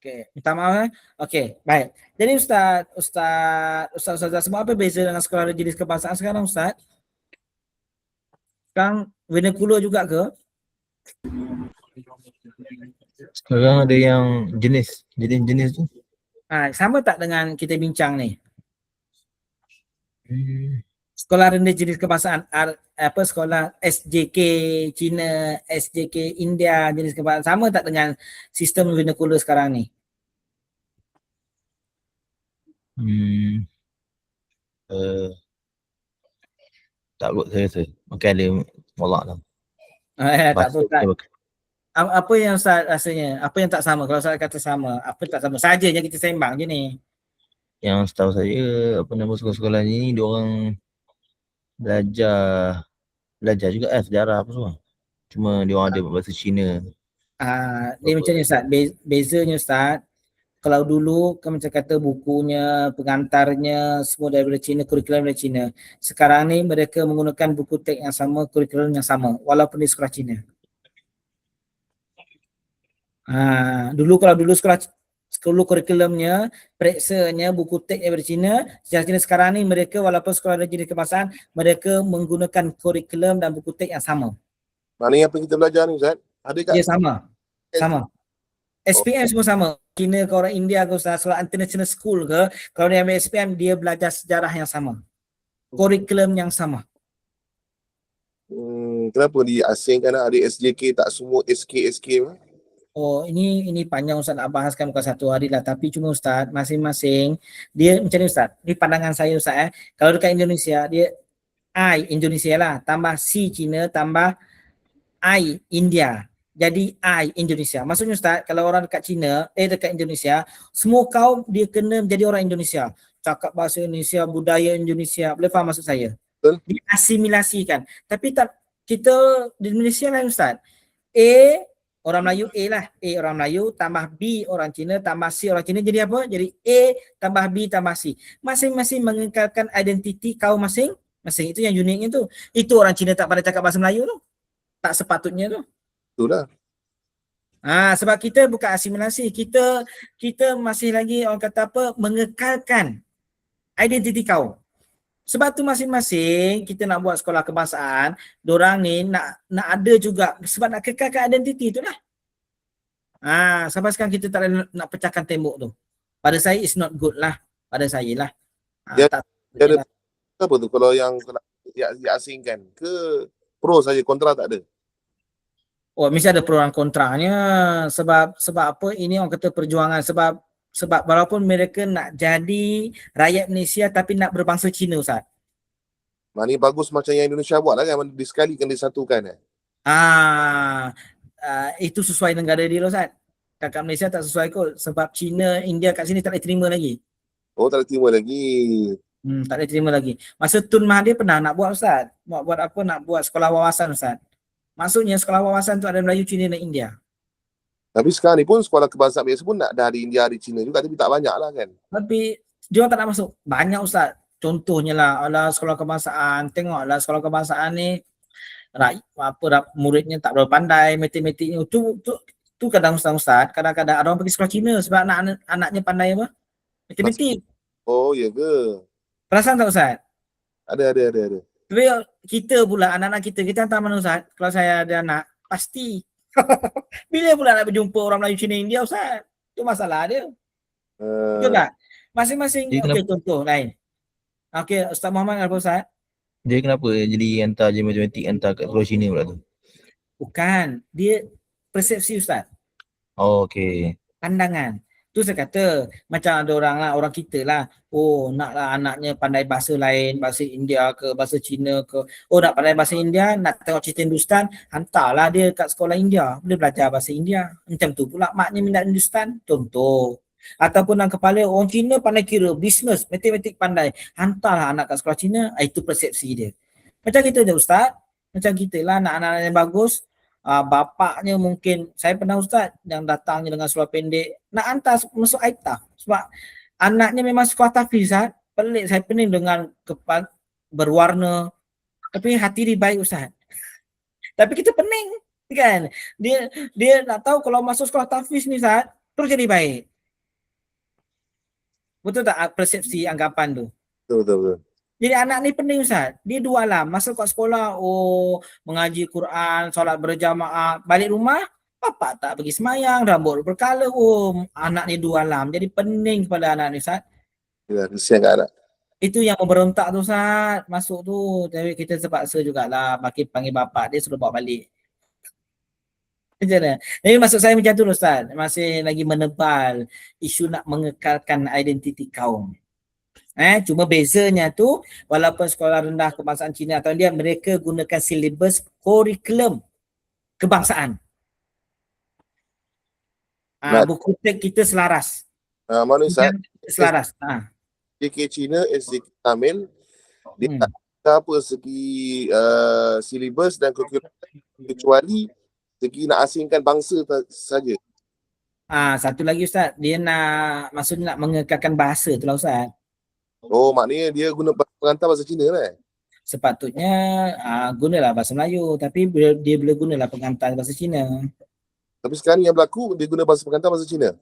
Okey, minta maaf. Okey, baik. Jadi Ustaz semua apa beza dengan sekolah jenis kebangsaan sekarang Ustaz? Sekarang vernacular juga ke? Sekarang ada yang jenis tu. Sama tak dengan kita bincang ni? Sekolah rendah jenis kebangsaan sekolah SJK Cina, SJK India jenis kebangsaan sama tak dengan sistem vernacular sekarang ni? Tak kot saya rasa. Mungkin ada wallah lah. Tak tahu Ustaz. Apa yang Ustaz rasanya? Apa yang tak sama? Kalau Ustaz kata sama, apa tak sama? Sajanya kita sembang je ni. Yang setahu saya, sekolah-sekolah ni diorang belajar juga sejarah apa semua. Cuma diorang ada bahasa Cina. Dia macam ni Ustaz. Bezanya Ustaz, kalau dulu kan macam kata bukunya, pengantarnya semua daripada Cina, kurikulum dari Cina. Sekarang ni mereka menggunakan buku teks yang sama, kurikulum yang sama walaupun di sekolah Cina. Dulu sekolah kurikulumnya, periksanya buku teks daripada Cina, sejarah Cina. Sekarang ni mereka walaupun sekolah jenis kebangsaan, mereka menggunakan kurikulum dan buku teks yang sama. Maknanya apa kita belajar ni Ustaz? Ada kat? Ya, sama. SPM semua sama. Cina ke orang India ke Ustaz, sekolah international school ke, kalau dia ambil SPM, dia belajar sejarah yang sama. Kurikulum yang sama. Kenapa diasingkan ada SJK tak semua SK? Ini panjang Ustaz nak bahaskan bukan satu hari lah. Tapi cuma Ustaz, masing-masing dia macam ni Ustaz. Ini pandangan saya Ustaz. Kalau dekat Indonesia, dia I Indonesia lah. Tambah C Cina, tambah I India. Jadi I Indonesia. Maksudnya Ustaz, kalau orang dekat Cina, dekat Indonesia, semua kaum dia kena menjadi orang Indonesia. Cakap bahasa Indonesia, budaya Indonesia. Boleh faham maksud saya? Betul. Diasimilasikan. Tapi tak, kita di Malaysia lah Ustaz. Orang Melayu A lah. A orang Melayu, tambah B orang Cina, tambah C orang Cina. Jadi apa? Jadi A tambah B tambah C. Masing-masing mengekalkan identiti kaum masing-masing. Itu yang uniknya tu. Itu orang Cina tak pada cakap bahasa Melayu tu. Tak sepatutnya tu. Itulah. Sebab kita bukan asimilasi. Kita masih lagi orang kata apa, mengekalkan identiti kaum. Sebab tu masing-masing kita nak buat sekolah kebangsaan, dorang ni nak ada juga sebab nak kekalkan identiti tu lah. Sampai sekarang kita tak nak pecahkan tembok tu. Pada saya it's not good lah. Pada saya lah. Dia ada apa tu kalau yang diasingkan ke pro saja, kontra tak ada? Mesti ada pro dan kontranya. Sebab apa, ini orang kata perjuangan. Sebab walaupun mereka nak jadi rakyat Malaysia tapi nak berbangsa Cina Ustaz. Maknanya bagus macam yang Indonesia buat lah kan, disekalikan disatukan. Itu sesuai negara dia lah Ustaz. Kat Malaysia tak sesuai kot. Sebab Cina, India kat sini tak boleh terima lagi. Tak boleh terima lagi. Tak boleh terima lagi. Masa Tun Mahathir pernah nak buat Ustaz. Buat apa? Nak buat sekolah wawasan Ustaz. Maksudnya sekolah wawasan tu ada Melayu, Cina dan India. Tapi sekarang ni pun sekolah kebangsaan biasa pun nak dari India, dari Cina juga, tapi tak banyak lah kan. Tapi dia orang tak nak masuk. Banyak Ustaz. Contohnya lah sekolah kebangsaan. Tengoklah sekolah kebangsaan ni muridnya tak berapa pandai matematiknya. Tu kadang Ustaz. Kadang-kadang ada orang pergi sekolah Cina sebab anaknya pandai apa? Matematik. Oh ya ke? Perasan tak Ustaz? Ada. Tapi kita pula, anak-anak kita hantar mana Ustaz? Kalau saya ada anak, pasti. Bila pula nak berjumpa orang Melayu, Cina, India Ustaz? Itu masalah dia. Betul tak? Masing-masing, okey contoh lain. Okey, Ustaz Muhammad apa Ustaz? Dia kenapa jadi hantar je matematik hantar kat sekolah Cina pula tu? Bukan, dia persepsi Ustaz. Oh, okay. Pandangan. Tu saya kata, macam ada orang lah, orang kita lah, oh naklah anaknya pandai bahasa lain, bahasa India ke, bahasa Cina ke. Oh nak pandai bahasa India, nak tengok cerita Hindustan, hantarlah dia kat sekolah India. Dia belajar bahasa India. Macam tu pula maknya minat Hindustan. Contoh. Ataupun dalam kepala orang Cina pandai kira, bisnes, matematik pandai. Hantarlah anak kat sekolah Cina, itu persepsi dia. Macam kita je Ustaz. Macam kita lah, anak-anak yang bagus, bapaknya mungkin, saya pernah Ustaz yang datangnya dengan seluar pendek nak hantar masuk aitah sebab anaknya memang sekolah tahfiz Ustaz. Pelik, saya pening dengan kepala berwarna tapi hati dia baik Ustaz. Tapi kita pening kan. Dia nak tahu kalau masuk sekolah tahfiz ni Ustaz terus jadi baik. Betul tak persepsi anggapan tu? Betul. Jadi anak ni pening Ustaz. Dia dua alam. Masuk kat sekolah, oh mengaji Quran, solat berjamaah. Balik rumah, bapak tak pergi semayang, rambut berkala. Oh anak ni dua alam. Jadi pening kepada anak ni Ustaz. Ya, kesian kat anak. Itu yang memberontak tu Ustaz. Masuk tu. Tapi kita terpaksa jugalah. Panggil bapak dia suruh bawa balik. Macam mana? Jadi maksud saya macam tu Ustaz. Masih lagi menebal isu nak mengekalkan identiti kaum. Cuma bezanya tu walaupun sekolah rendah kebangsaan Cina atau India, mereka gunakan silibus kurikulum kebangsaan. Buku teks kita selaras. Mana Ustaz? Selaras. JK Cina, SJK Tamil, dia tak ada apa segi silibus dan kurikulum kecuali segi nak asingkan bangsa saja. Satu lagi Ustaz, dia maksudnya nak mengekalkan bahasa tu lah Ustaz. Oh, maknanya dia guna pengantar bahasa Cina lah. Sepatutnya gunalah bahasa Melayu, tapi dia boleh gunalah pengantar bahasa Cina. Tapi sekarang yang berlaku dia guna bahasa pengantar bahasa Cina.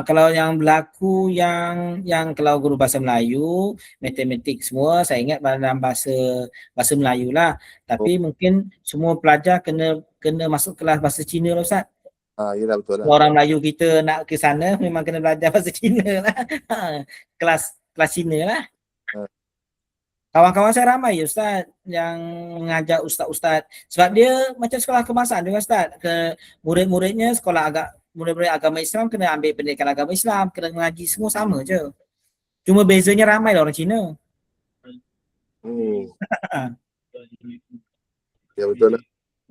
Kalau yang berlaku yang kalau guru bahasa Melayu, matematik semua saya ingat dalam bahasa Melayu lah. Tapi mungkin semua pelajar kena masuk kelas bahasa Cina lah Ustaz. Yalah betul lah. Orang Melayu kita nak ke sana memang kena belajar bahasa Cina lah. Kelas Cina lah. Kawan-kawan saya ramai Ustaz yang mengajar ustaz-ustaz. Sebab dia macam sekolah kebangsaan juga Ustaz. Murid-muridnya murid-murid agama Islam kena ambil pendidikan agama Islam, kena mengaji, semua sama je. Cuma bezanya ramai lah orang Cina. Ya betul lah.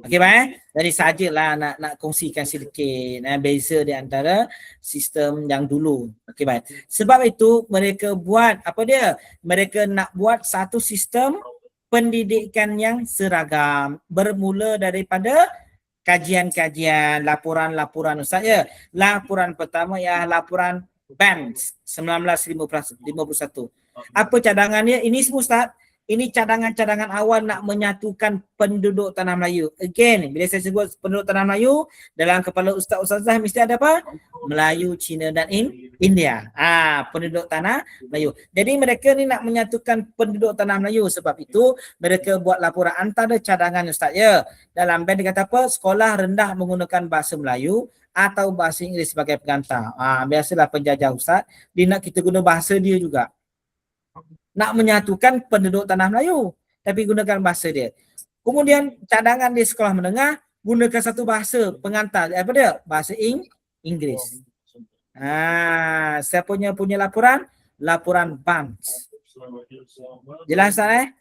Okey baik. Jadi sajalah nak kongsikan sedikit beza di antara sistem yang dulu. Okey baik. Sebab itu mereka buat apa dia? Mereka nak buat satu sistem pendidikan yang seragam bermula daripada kajian-kajian, laporan-laporan Ustaz ya. Laporan pertama ialah laporan Banks 1951. Apa cadangannya? Ini semua Ustaz. Ini cadangan-cadangan awal nak menyatukan penduduk tanah Melayu. Again, bila saya sebut penduduk tanah Melayu, dalam kepala ustaz-ustazah mesti ada apa? Melayu, Cina dan India. Penduduk tanah Melayu. Jadi mereka ni nak menyatukan penduduk tanah Melayu. Sebab itu mereka buat laporan antara cadangan Ustaz ya. Dalam band dia kata apa? Sekolah rendah menggunakan bahasa Melayu atau bahasa Inggeris sebagai pengantar. Biasalah penjajah Ustaz, dia nak kita guna bahasa dia juga. Nak menyatukan penduduk tanah Melayu tapi gunakan bahasa dia. Kemudian cadangan di sekolah menengah gunakan satu bahasa pengantar. Apa dia? Bahasa Inggeris. Saya punya laporan Banks. Jelas Ustaz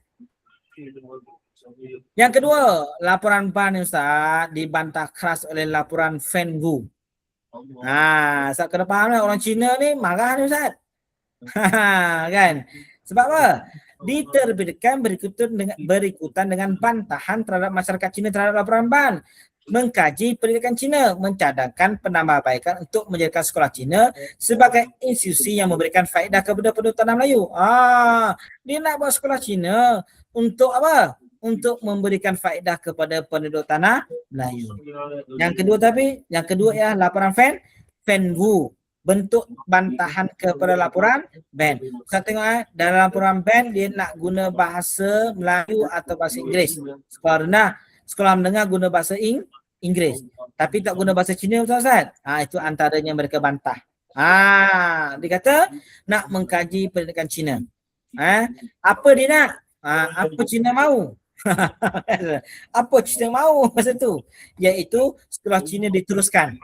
Yang kedua, laporan Banks Ustaz dibantah keras oleh laporan Fengu. Ustaz kena faham lah, orang Cina ni marah ni Ustaz. Kan? Sebab apa? Diterbitkan berikutan dengan bantahan terhadap masyarakat Cina terhadap laporan BAN. Mengkaji pendidikan Cina, mencadangkan penambahbaikan untuk menjadikan sekolah Cina sebagai institusi yang memberikan faedah kepada penduduk tanah Melayu. Dia nak buat sekolah Cina untuk apa? Untuk memberikan faedah kepada penduduk tanah Melayu. Yang kedua ialah laporan Fengu. Bentuk bantahan kepada laporan BAN. Saya tengok dalam laporan BAN dia nak guna bahasa Melayu atau bahasa Inggeris. Sekolah menengah guna bahasa Inggeris. Tapi tak guna bahasa Cina Ustaz. Itu antaranya mereka bantah. Dia kata nak mengkaji pendidikan Cina. Apa dia nak? Apa Cina mahu? Apa Cina mahu masa tu? Iaitu sekolah Cina diteruskan.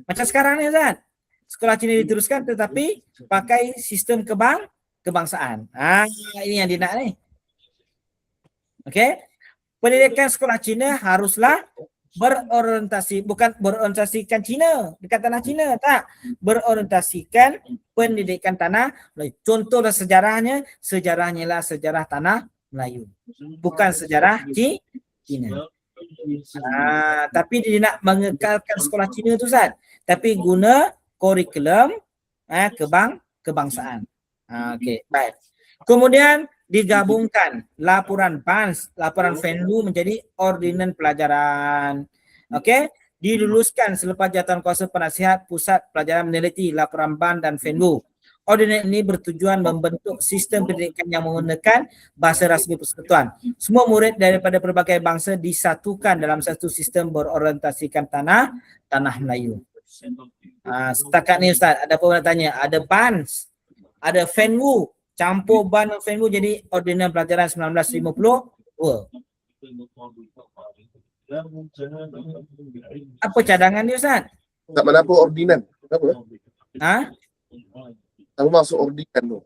Macam sekarang ni Ustaz. Sekolah Cina diteruskan tetapi pakai sistem kebangsaan. Ini yang dia nak ni. Okey. Pendidikan sekolah Cina haruslah berorientasi, bukan berorientasikan Cina dekat tanah Cina, tak. Berorientasikan pendidikan tanah Melayu. Contohlah sejarahnya ialah sejarah tanah Melayu. Bukan sejarah Cina. Tapi dia nak mengekalkan sekolah Cina tu Ustaz. Tapi guna kurikulum kebangsaan. Okey, baik. Kemudian digabungkan laporan BANS, laporan Fenlu menjadi ordinan pelajaran. Okey, diluluskan selepas Jawatankuasa Penasihat Pusat Pelajaran Meneliti laporan BAN dan Fenlu. Ordinan ini bertujuan membentuk sistem pendidikan yang menggunakan bahasa rasmi persekutuan. Semua murid daripada pelbagai bangsa disatukan dalam satu sistem berorientasikan tanah Melayu. Setakat ni Ustaz, ada apa nak tanya? Ada BANS, ada Fenlu, campur BAN dan Fenlu jadi Ordinan Pelajaran 1952. Apa cadangan ni Ustaz? Tak mana apa ordinan. Apa? Apa maksud ordinan tu?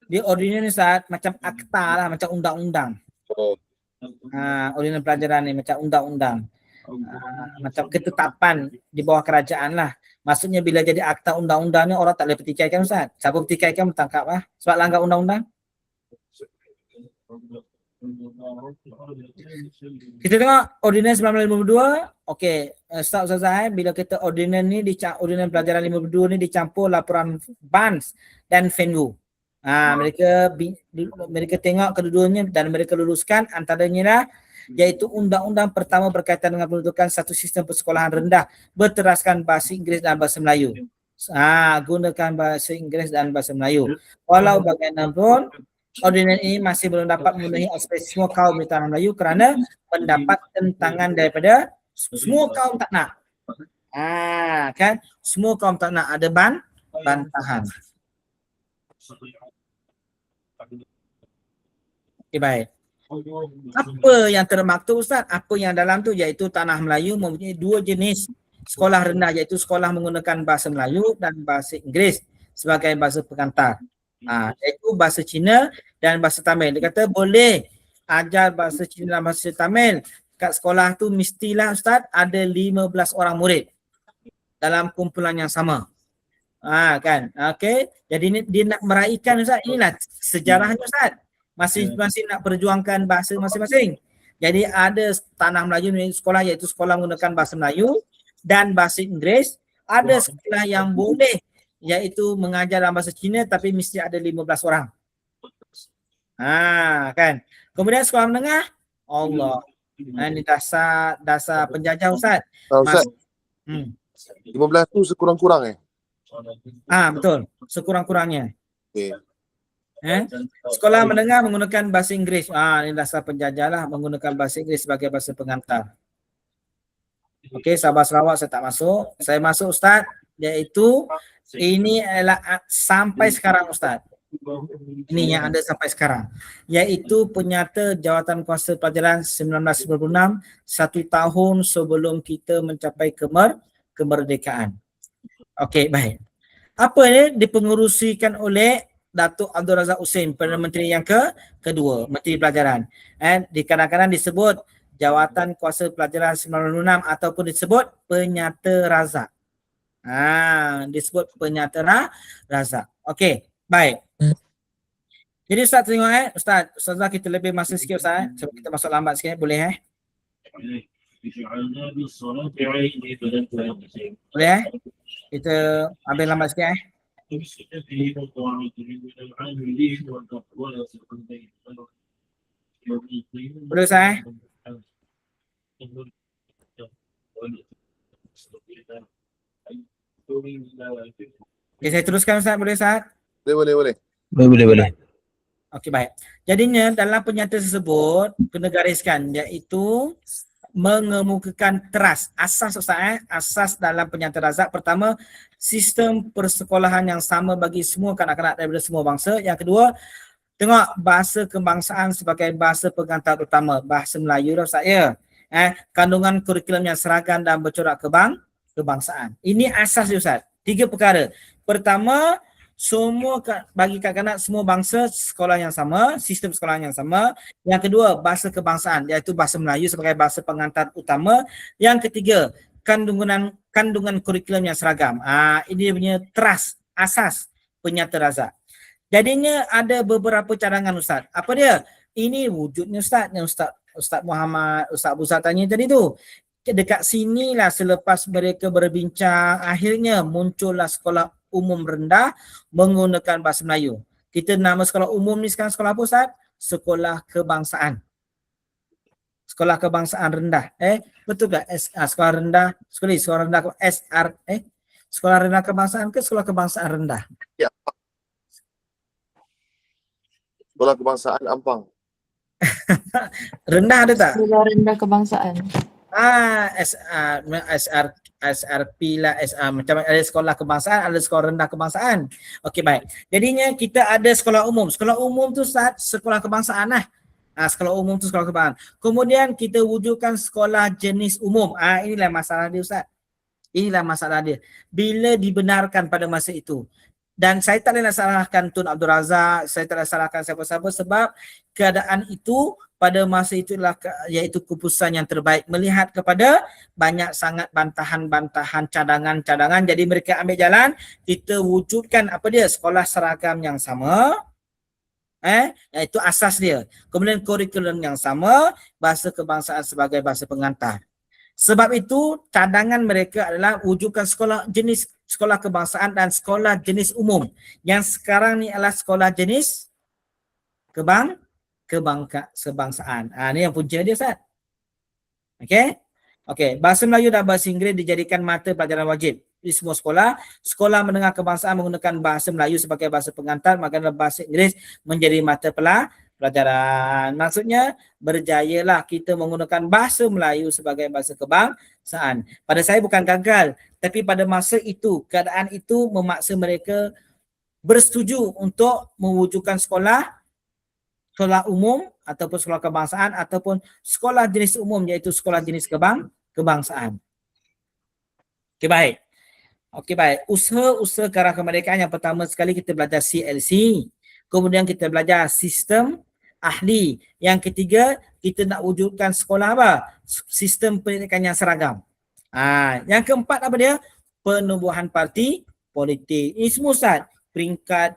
Dia ordinan ni Ustaz macam akta lah, macam undang-undang. Ordinan pelajaran ni macam undang-undang. Macam ketetapan di bawah kerajaan lah. Maksudnya bila jadi akta undang-undang ni orang tak boleh petikaikan Ustaz. Siapa petikaikan bertangkap lah. Sebab langgar undang-undang. Kita tengok Ordinan 1952. Okey, Ustaz, bila kita Ordinan ni, Ordinan Pelajaran 52 ni dicampur laporan BANS dan Fenlu. Mereka tengok kedua-duanya dan mereka luluskan, antaranya lah iaitu undang-undang pertama berkaitan dengan pembentukan satu sistem persekolahan rendah berteraskan bahasa Inggeris dan bahasa Melayu. Gunakan bahasa Inggeris dan bahasa Melayu. Walau bagaimanapun ordinan ini masih belum dapat memenuhi aspirasi semua kaum di tanah Melayu kerana mendapat tentangan daripada semua kaum tak nak. Kan? Semua kaum tak nak, ada bantahan. Okay, baik. Apa yang termaktub Ustaz? Apa yang dalam tu iaitu tanah Melayu mempunyai dua jenis sekolah rendah, iaitu sekolah menggunakan bahasa Melayu dan bahasa Inggeris sebagai bahasa pengantar. Iaitu bahasa Cina dan bahasa Tamil. Dia kata boleh ajar bahasa Cina dan bahasa Tamil. Kat sekolah tu mestilah Ustaz ada 15 orang murid dalam kumpulan yang sama. Kan? Okey. Jadi dia nak meraihkan Ustaz, inilah sejarahnya Ustaz. Masing-masing nak perjuangkan bahasa masing-masing. Jadi ada tanah Melayu sekolah iaitu sekolah menggunakan bahasa Melayu dan bahasa Inggeris. Ada sekolah yang boleh iaitu mengajar dalam bahasa Cina tapi mesti ada 15 orang. Kan. Kemudian sekolah menengah, Allah. Ini dasar penjajah Ustaz. Ustaz. 15 tu sekurang-kurang betul. Sekurang-kurangnya. Okey. Sekolah menengah menggunakan bahasa Inggeris. Ini dasar penjajah lah, menggunakan bahasa Inggeris sebagai bahasa pengantar. Okey, Sabah Sarawak saya tak masuk. Saya masuk Ustaz, iaitu ini adalah sampai sekarang Ustaz. Ini yang ada sampai sekarang. Iaitu penyata Jawatankuasa Pelajaran 1996, 1 tahun sebelum kita mencapai kemerdekaan. Okey, baik. Apa ini dipengerusikan oleh Datuk Abdul Razak Husin, Perdana Menteri yang kedua, Menteri Pelajaran. Di kadang-kadang disebut Jawatankuasa Pelajaran 1996 ataupun disebut Penyata Razak. Disebut Penyata Razak. Okey, baik. Jadi Ustaz tengok Ustazah kita lebih masa sikit Ustaz sebab kita masuk lambat sikit, boleh Boleh kita ambil lambat sikit Boleh Ustaz Okay, saya teruskan Ustaz, boleh Ustaz? Boleh. Boleh. Okey, baik. Jadinya dalam penyata tersebut kena gariskan iaitu mengemukakan teras. Asas Ustaz asas dalam Penyata Razak. Pertama, sistem persekolahan yang sama bagi semua kanak-kanak daripada semua bangsa. Yang kedua, Tengok bahasa kebangsaan sebagai bahasa pengantar utama, bahasa Melayu dah Ustaz ya. Kandungan kurikulum yang seragam dan bercorak kebangsaan. Ini asas dia Ustaz. 3 perkara. Pertama, semua bagi kanak-kanak semua bangsa sekolah yang sama, sistem sekolah yang sama. Yang kedua, bahasa kebangsaan iaitu bahasa Melayu sebagai bahasa pengantar utama. Yang ketiga, kandungan kurikulum yang seragam. Ini dia punya trust, asas penyata razak. Jadinya ada beberapa cadangan Ustaz. Apa dia? Ini wujudnya Ustaz yang Ustaz Muhammad, Ustaz Abu Zat tanya tadi tu. Dekat sinilah selepas mereka berbincang, akhirnya muncullah sekolah umum rendah menggunakan bahasa Melayu. Kita nama sekolah umum ni sekarang sekolah apa Ustaz? Sekolah kebangsaan. Sekolah kebangsaan rendah. Betul tak? Sekolah rendah, sekolah rendah SR, sekolah rendah kebangsaan ke sekolah kebangsaan rendah? Ya. Sekolah Kebangsaan Ampang. Rendah ada tak? Sekolah rendah kebangsaan. SRP lah, macam ada sekolah kebangsaan, ada sekolah rendah kebangsaan. Okey baik. Jadinya kita ada sekolah umum. Sekolah umum tu sekolah kebangsaan lah. Sekolah umum tu sekolah kebangsaan. Kemudian kita wujudkan sekolah jenis umum. Inilah masalah dia Ustaz. Inilah masalah dia. Bila dibenarkan pada masa itu. Dan saya tak boleh nak salahkan Tun Abdul Razak, saya tak boleh salahkan siapa-siapa sebab keadaan itu pada masa itulah iaitu keputusan yang terbaik melihat kepada banyak sangat bantahan-bantahan, cadangan-cadangan. Jadi mereka ambil jalan, kita wujudkan apa dia? Sekolah seragam yang sama. Itu asas dia. Kemudian kurikulum yang sama, bahasa kebangsaan sebagai bahasa pengantar. Sebab itu cadangan mereka adalah wujudkan sekolah kebangsaan dan sekolah jenis umum. Yang sekarang ni adalah sekolah jenis kebangsaan. Ni yang punca dia Ustaz. Okey, bahasa Melayu dan bahasa Inggeris dijadikan mata pelajaran wajib di semua sekolah. Sekolah menengah kebangsaan menggunakan bahasa Melayu sebagai bahasa pengantar, maka bahasa Inggeris menjadi mata pelajaran. Maksudnya berjayalah kita menggunakan bahasa Melayu sebagai bahasa kebangsaan. Pada saya bukan gagal, tapi pada masa itu keadaan itu memaksa mereka bersetuju untuk mewujudkan sekolah umum ataupun sekolah kebangsaan ataupun sekolah jenis umum iaitu sekolah jenis kebangsaan. Okey baik. Usaha ke arah kemerdekaan yang pertama sekali kita belajar CLC. Kemudian kita belajar sistem ahli. Yang ketiga, kita nak wujudkan sekolah apa? Sistem pendidikan yang seragam. Yang keempat apa dia? Penubuhan parti politik. Ini semua Ustaz. Peringkat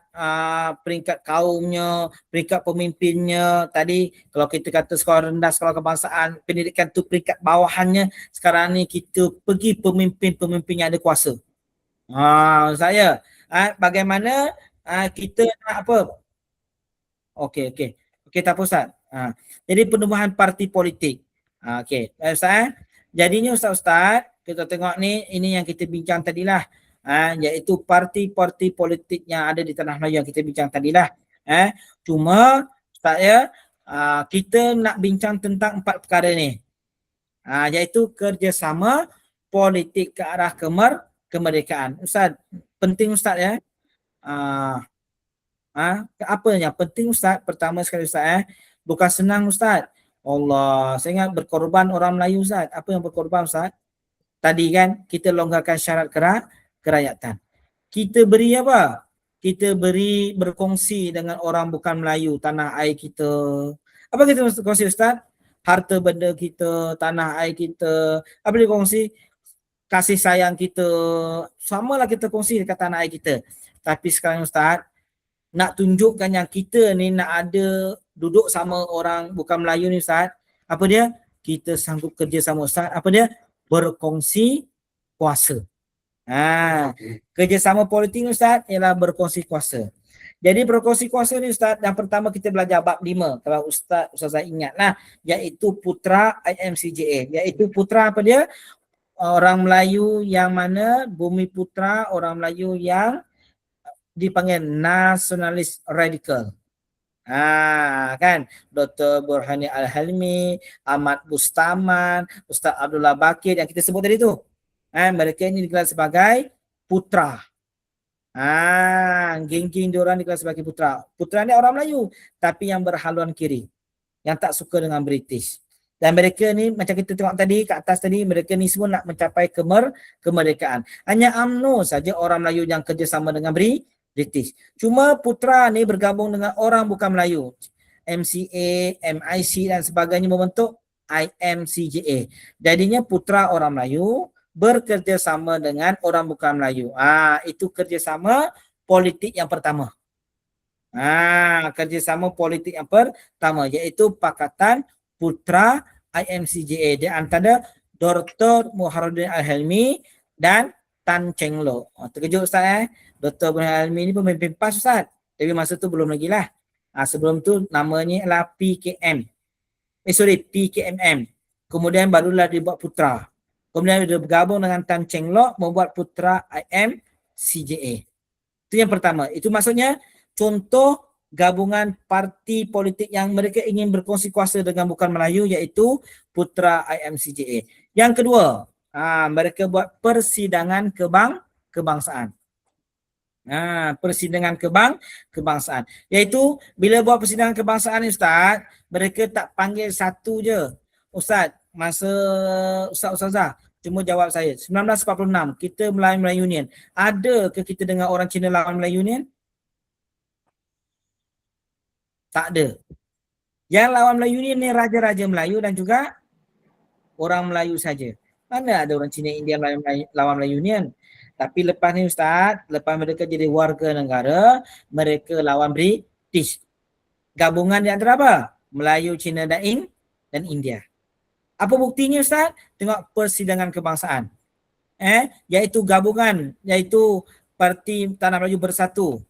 kaumnya, peringkat pemimpinnya. Tadi kalau kita kata sekolah rendah, sekolah kebangsaan, pendidikan tu peringkat bawahannya. Sekarang ni kita pergi pemimpin-pemimpin yang ada kuasa. Saya bagaimana kita nak apa? Okey, tak apa Ustaz. Jadi penubuhan parti politik. Okey, Ustaz. Jadinya Ustaz, kita tengok ni, ini yang kita bincang tadilah. Iaitu parti-parti politik yang ada di tanah Melayu yang kita bincang tadilah. Cuma Ustaz ya, kita nak bincang tentang 4 perkara ni. Iaitu kerjasama politik ke arah kemerdekaan. Ustaz, penting Ustaz ya. Apa yang penting Ustaz? Pertama sekali Ustaz bukan senang Ustaz. Allah, saya ingat berkorban orang Melayu Ustaz. Apa yang berkorban Ustaz? Tadi kan kita longgarkan syarat kerakyatan. Kita beri apa? Kita beri berkongsi dengan orang bukan Melayu tanah air kita. Apa kita kongsi Ustaz? Harta benda kita, tanah air kita. Apa dia kongsi? Kasih sayang kita. Samalah kita kongsi dekat tanah air kita. Tapi sekarang Ustaz, nak tunjukkan yang kita ni nak ada duduk sama orang bukan Melayu ni Ustaz. Apa dia? Kita sanggup kerja sama Ustaz. Apa dia? Berkongsi kuasa. Kerjasama politik Ustaz ialah berkongsi kuasa. Jadi berkongsi kuasa ni Ustaz, yang pertama kita belajar bab 5. Kalau Ustazah ingatlah, iaitu putra IMCJA. Iaitu putra apa dia? Orang Melayu yang mana bumi putra orang Melayu yang dipanggil nasionalis radikal. Kan Dr. Burhani Al-Halmi, Ahmad Bustaman, Ustaz Abdullah Bakir yang kita sebut tadi tu. Mereka ini digelar sebagai putra. Geng-geng diorang dikelas sebagai putera. Putera ni orang Melayu tapi yang berhaluan kiri, yang tak suka dengan British. Dan mereka ni macam kita tengok tadi kat atas tadi, mereka ni semua nak mencapai kemerdekaan. Hanya UMNO saja orang Melayu yang kerjasama dengan British. Cuma putera ni bergabung dengan orang bukan Melayu. MCA, MIC dan sebagainya membentuk IMCJA. Jadinya putera orang Melayu bekerjasama dengan orang bukan Melayu. Itu kerjasama politik yang pertama. Kerjasama politik yang pertama iaitu Pakatan Putra IMCJA di antara Dr. Muharrudin Al-Helmi dan Tan Cheng Lock. Terkejut Ustaz Dr. Muharrudin Al-Helmi ni pemimpin PAS Ustaz. Tapi masa tu belum lagi lah. Sebelum tu namanya adalah PKMM. Kemudian barulah dibuat Putra. Kemudian dia bergabung dengan Tan Cheng Lock membuat Putra IMCJA. Itu yang pertama. Itu maksudnya contoh gabungan parti politik yang mereka ingin berkongsi kuasa dengan bukan Melayu iaitu Putra IMCJA. Yang kedua, mereka buat persidangan kebangsaan. Persidangan kebangsaan. Iaitu bila buat persidangan kebangsaan ni Ustaz, mereka tak panggil satu je. Ustaz, masa Ustazah, cuma jawab saya. 1946, kita melawan Melayu Union. Ada ke kita dengar orang Cina lawan Melayu Union? Tak ada. Yang lawan Melayu ni raja-raja Melayu dan juga orang Melayu saja. Mana ada orang Cina India lawan Melayu Union? Tapi lepas ni Ustaz, lepas mereka jadi warga negara, mereka lawan British. Gabungan di antara apa? Melayu, Cina dan India. Apa buktinya Ustaz? Tengok persidangan kebangsaan. Iaitu gabungan, iaitu Parti Tanah Melayu Bersatu,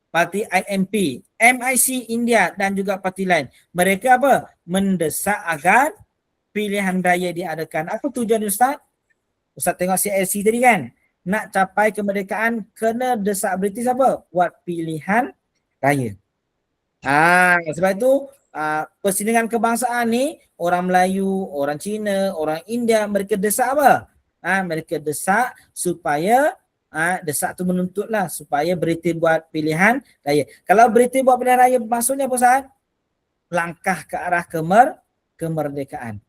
Parti IMP, MIC India dan juga parti lain. Mereka apa? Mendesak agar pilihan raya diadakan. Apa tujuan Ustaz? Ustaz tengok CLC tadi kan? Nak capai kemerdekaan kena desak British apa? Buat pilihan raya. Sebab itu persidangan kebangsaan ni orang Melayu, orang Cina, orang India mereka desak apa? Mereka desak supaya desak tu menuntutlah supaya British buat pilihan raya. Kalau British buat pilihan raya maksudnya apa Ustaz? Langkah ke arah kemerdekaan.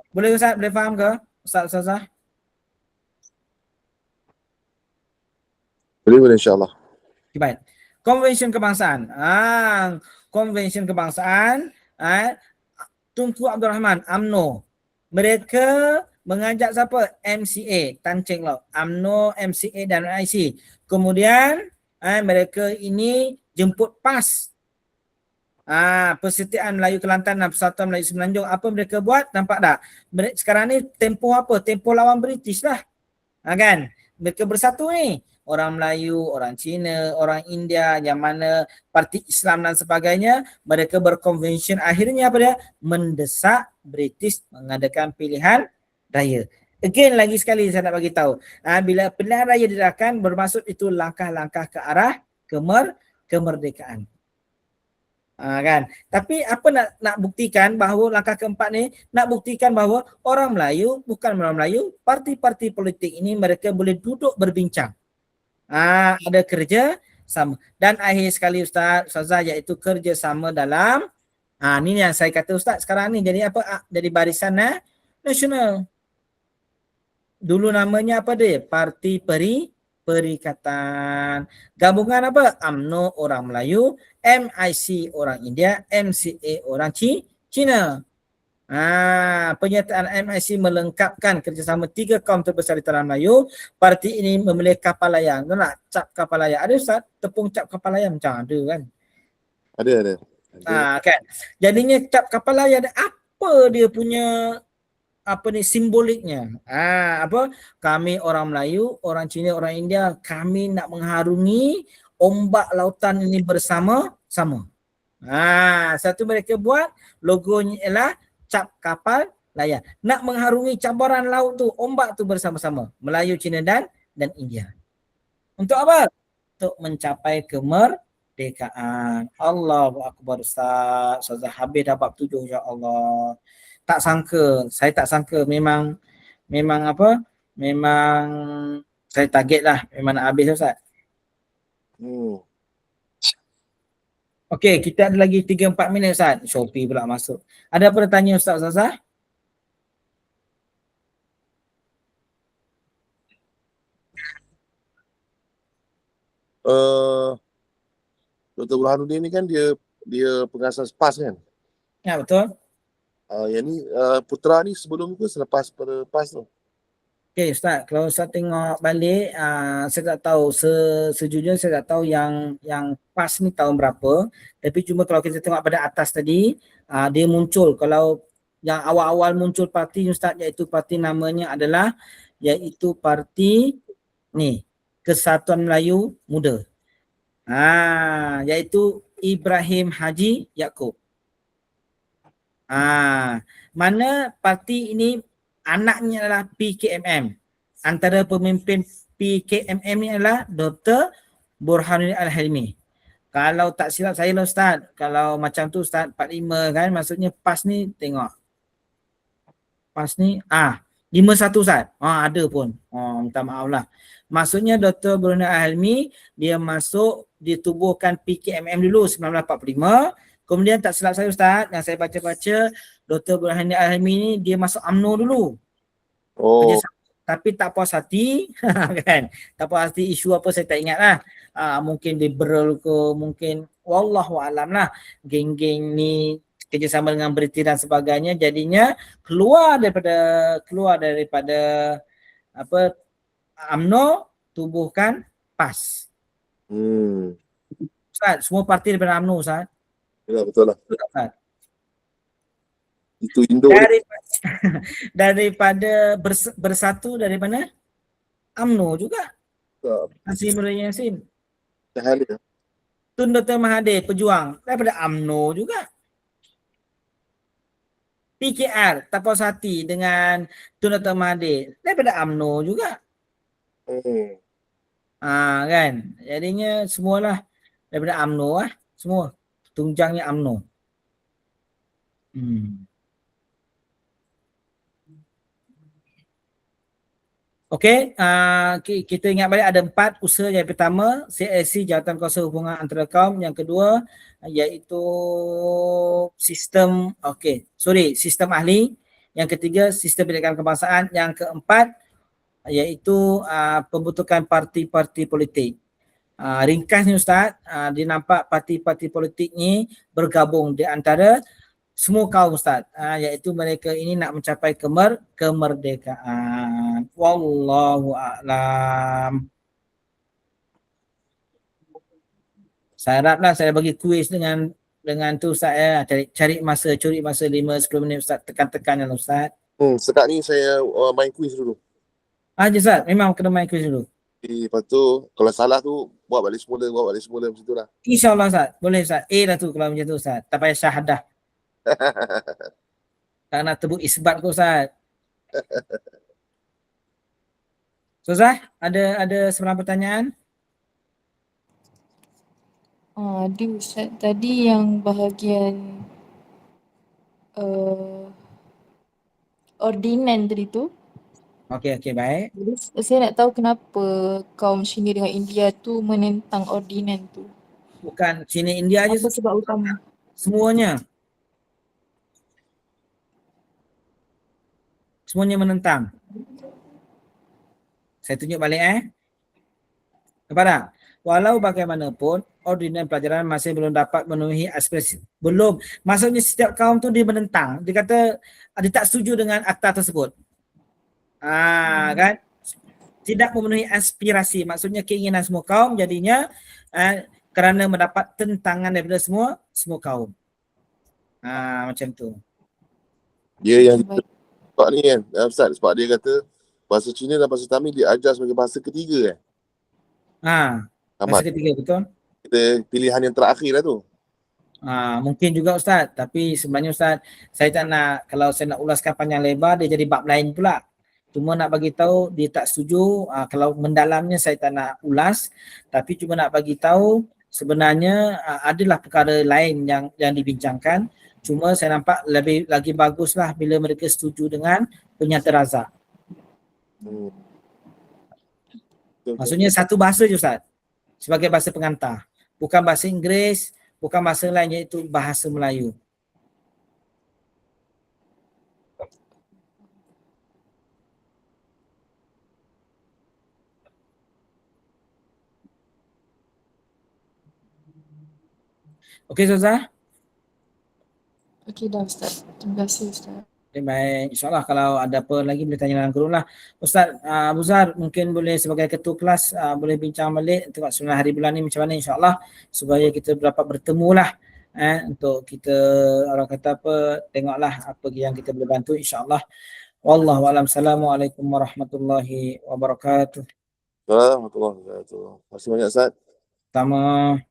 Boleh Ustaz? Boleh faham ke? Ustazah? Boleh insyaAllah. Okay, baik. Konvensyen kebangsaan. Konvensyen kebangsaan. Tunku Abdul Rahman, UMNO. Mereka mengajak siapa? MCA, Tan Cheng Lock, UMNO, MCA dan MIC. Kemudian mereka ini jemput PAS. Persetiaan Melayu Kelantan dan Persatuan Melayu Semenanjung. Apa mereka buat? Nampak tak? Sekarang ni tempoh apa? Tempoh lawan British lah. Kan? Mereka bersatu ni. Orang Melayu, orang Cina, orang India, yang mana parti Islam dan sebagainya, mereka berkonvensyen. Akhirnya apa dia? Mendesak British mengadakan pilihan raya. Again lagi sekali saya nak bagi tahu. Bila pilihan raya diadakan, bermaksud itu langkah-langkah ke arah kemerdekaan. Kan? Tapi apa nak buktikan bahawa langkah keempat ni nak buktikan bahawa orang Melayu, bukan orang Melayu, parti-parti politik ini mereka boleh duduk berbincang. Ada kerja sama. Dan akhir sekali Ustazah iaitu kerja sama dalam ni yang saya kata Ustaz sekarang ni jadi apa? Jadi Barisan Nasional. Dulu namanya apa dia? Parti Perikatan. Gabungan apa? UMNO orang Melayu, MIC orang India, MCA orang Cina. Penyertaan MIC melengkapkan kerjasama 3 kaum terbesar di tanah Melayu. Parti ini memilih kapal layang. Nak cap kapal layang? Ada Ustaz? Tepung cap kapal layang macam ada kan? Ada. Kan? Jadinya cap kapal layang apa dia punya simboliknya? Apa? Kami orang Melayu, orang Cina, orang India, kami nak mengharungi ombak lautan ini bersama-sama. Satu mereka buat logonya ialah cap kapal layar. Nak mengharungi cabaran laut tu, ombak tu bersama-sama. Melayu, Cina dan India. Untuk apa? Untuk mencapai kemerdekaan. Allahu Akbar Ustaz. Ustazah habis dah bab 7 insya-Allah. Tak sangka, saya tak sangka memang apa? Memang Saya target lah memang nak habis Ustaz. Okey, kita ada lagi 3-4 minit Ustaz. Shopee pula masuk. Ada apa nak tanya Ustaz Ustazah? Dr. Burhanuddin ni kan dia pengasas PAS kan? Ya, betul. Yang ni Putra ni sebelum ke selepas pada PAS tu? Okey Ustaz, kalau Ustaz tengok balik, saya tak tahu, sejujurnya saya tak tahu yang PAS ni tahun berapa. Tapi cuma kalau kita tengok pada atas tadi, dia muncul. Kalau yang awal-awal muncul parti Ustaz, iaitu parti namanya adalah, iaitu parti ni, Kesatuan Melayu Muda. Iaitu Ibrahim Haji Yaakob. Mana parti ini anaknya adalah PKMM. Antara pemimpin PKMM ni adalah Dr. Burhanuddin Al-Hilmi. Kalau tak silap saya lah Ustaz, kalau macam tu Ustaz 45 kan, maksudnya PAS ni tengok. PAS ni 51 Ustaz. Ada pun. Minta maaf lah. Maksudnya Dr. Burhanuddin Al-Hilmi dia masuk, ditubuhkan PKMM dulu 1945. Kemudian tak silap saya Ustaz, yang saya baca-baca, Dr. Burhanuddin Al-Hilmi ni dia masuk UMNO dulu. Tapi tak puas hati kan. Tak puas hati isu apa saya tak ingat lah. Mungkin liberal ke, mungkin wallahualam lah. Geng-geng ni kerjasama dengan British dan sebagainya, jadinya keluar daripada apa UMNO, tubuhkan PAS. Ustaz, semua parti daripada UMNO Ustaz. Ya, betul lah. Ustaz. Itu Indo daripada bersatu dari mana? UMNO juga. Hasim Muraya Yasin. Tun Dr. Mahathir Pejuang daripada UMNO juga. PKR tak puas hati dengan Tun Dr. Mahathir daripada UMNO juga. Kan. Jadinya semualah daripada UMNO lah. Semua. Tunjangnya UMNO. Okey, kita ingat balik ada 4 usaha. Yang pertama, CSC, Jawatan Kuasa Hubungan Antara Kaum. Yang kedua, iaitu sistem ahli. Yang ketiga, sistem pendidikan kebangsaan. Yang keempat, iaitu pembentukan parti-parti politik. Ringkasnya Ustaz, dia nampak parti-parti politik ni bergabung di antara semua kaum Ustaz, iaitu mereka ini nak mencapai kemerdekaan. Wallahu a'lam. Saya haraplah saya bagi kuis dengan tu Ustaz ya. Curi masa 5-10 minit Ustaz, tekan-tekan ya Ustaz. Sekarang ni saya main kuis dulu. Ustaz, memang kena main kuis dulu. Lepas tu kalau salah tu buat balik semula macam tu lah. InsyaAllah Ustaz, boleh Ustaz. Dah tu kalau macam tu Ustaz. Tak payah syahadah. Tak nak tebuk isbat ke Ustaz. Ustaz, ada sebarang pertanyaan? Ada Ustaz, tadi yang bahagian ordinan tadi tu. Okey, baik. Jadi saya nak tahu kenapa kaum Cina dengan India tu menentang ordinan tu. Bukan Cina India aja, apa sebab utama? Semuanya menentang. Saya tunjuk balik Nampak tak? Walau bagaimanapun, ordinan pelajaran masih belum dapat memenuhi aspirasi. Belum. Maksudnya setiap kaum tu dia menentang. Dia kata dia tak setuju dengan akta tersebut. Kan? Tidak memenuhi aspirasi. Maksudnya keinginan semua kaum, jadinya kerana mendapat tentangan daripada semua kaum. Macam tu. Dia yang sebab ni kan Ustaz, sebab dia kata bahasa Cina dan bahasa Tamil diajar sebagai bahasa ketiga bahasa ketiga, betul. Kita pilihan yang terakhir lah tu. Mungkin juga Ustaz, tapi sebenarnya Ustaz, saya tak nak, kalau saya nak ulaskan panjang lebar dia jadi bab lain pula. Cuma nak bagi tahu dia tak setuju. Kalau mendalamnya saya tak nak ulas, tapi cuma nak bagi tahu sebenarnya adalah perkara lain yang dibincangkan. Cuma saya nampak lebih lagi baguslah bila mereka setuju dengan penyata razak. Betul. Maksudnya satu bahasa je Ustaz. Sebagai bahasa pengantar. Bukan bahasa Inggeris, bukan bahasa lain, iaitu bahasa Melayu. Okey Ustaz? Okey dah Ustaz. Terima kasih Ustaz. Okay, baik. InsyaAllah kalau ada apa lagi boleh tanya dalam group lah. Ustaz Abu Zar mungkin boleh sebagai ketua kelas boleh bincang balik tengok sebenarnya hari bulan ni macam mana insyaAllah supaya kita dapat bertemu lah untuk kita orang kata apa tengoklah apa yang kita boleh bantu insyaAllah. Wallahualam. Assalamualaikum warahmatullahi wabarakatuh. Warahmatullahi wabarakatuh. Terima kasih banyak Ustaz. Sama.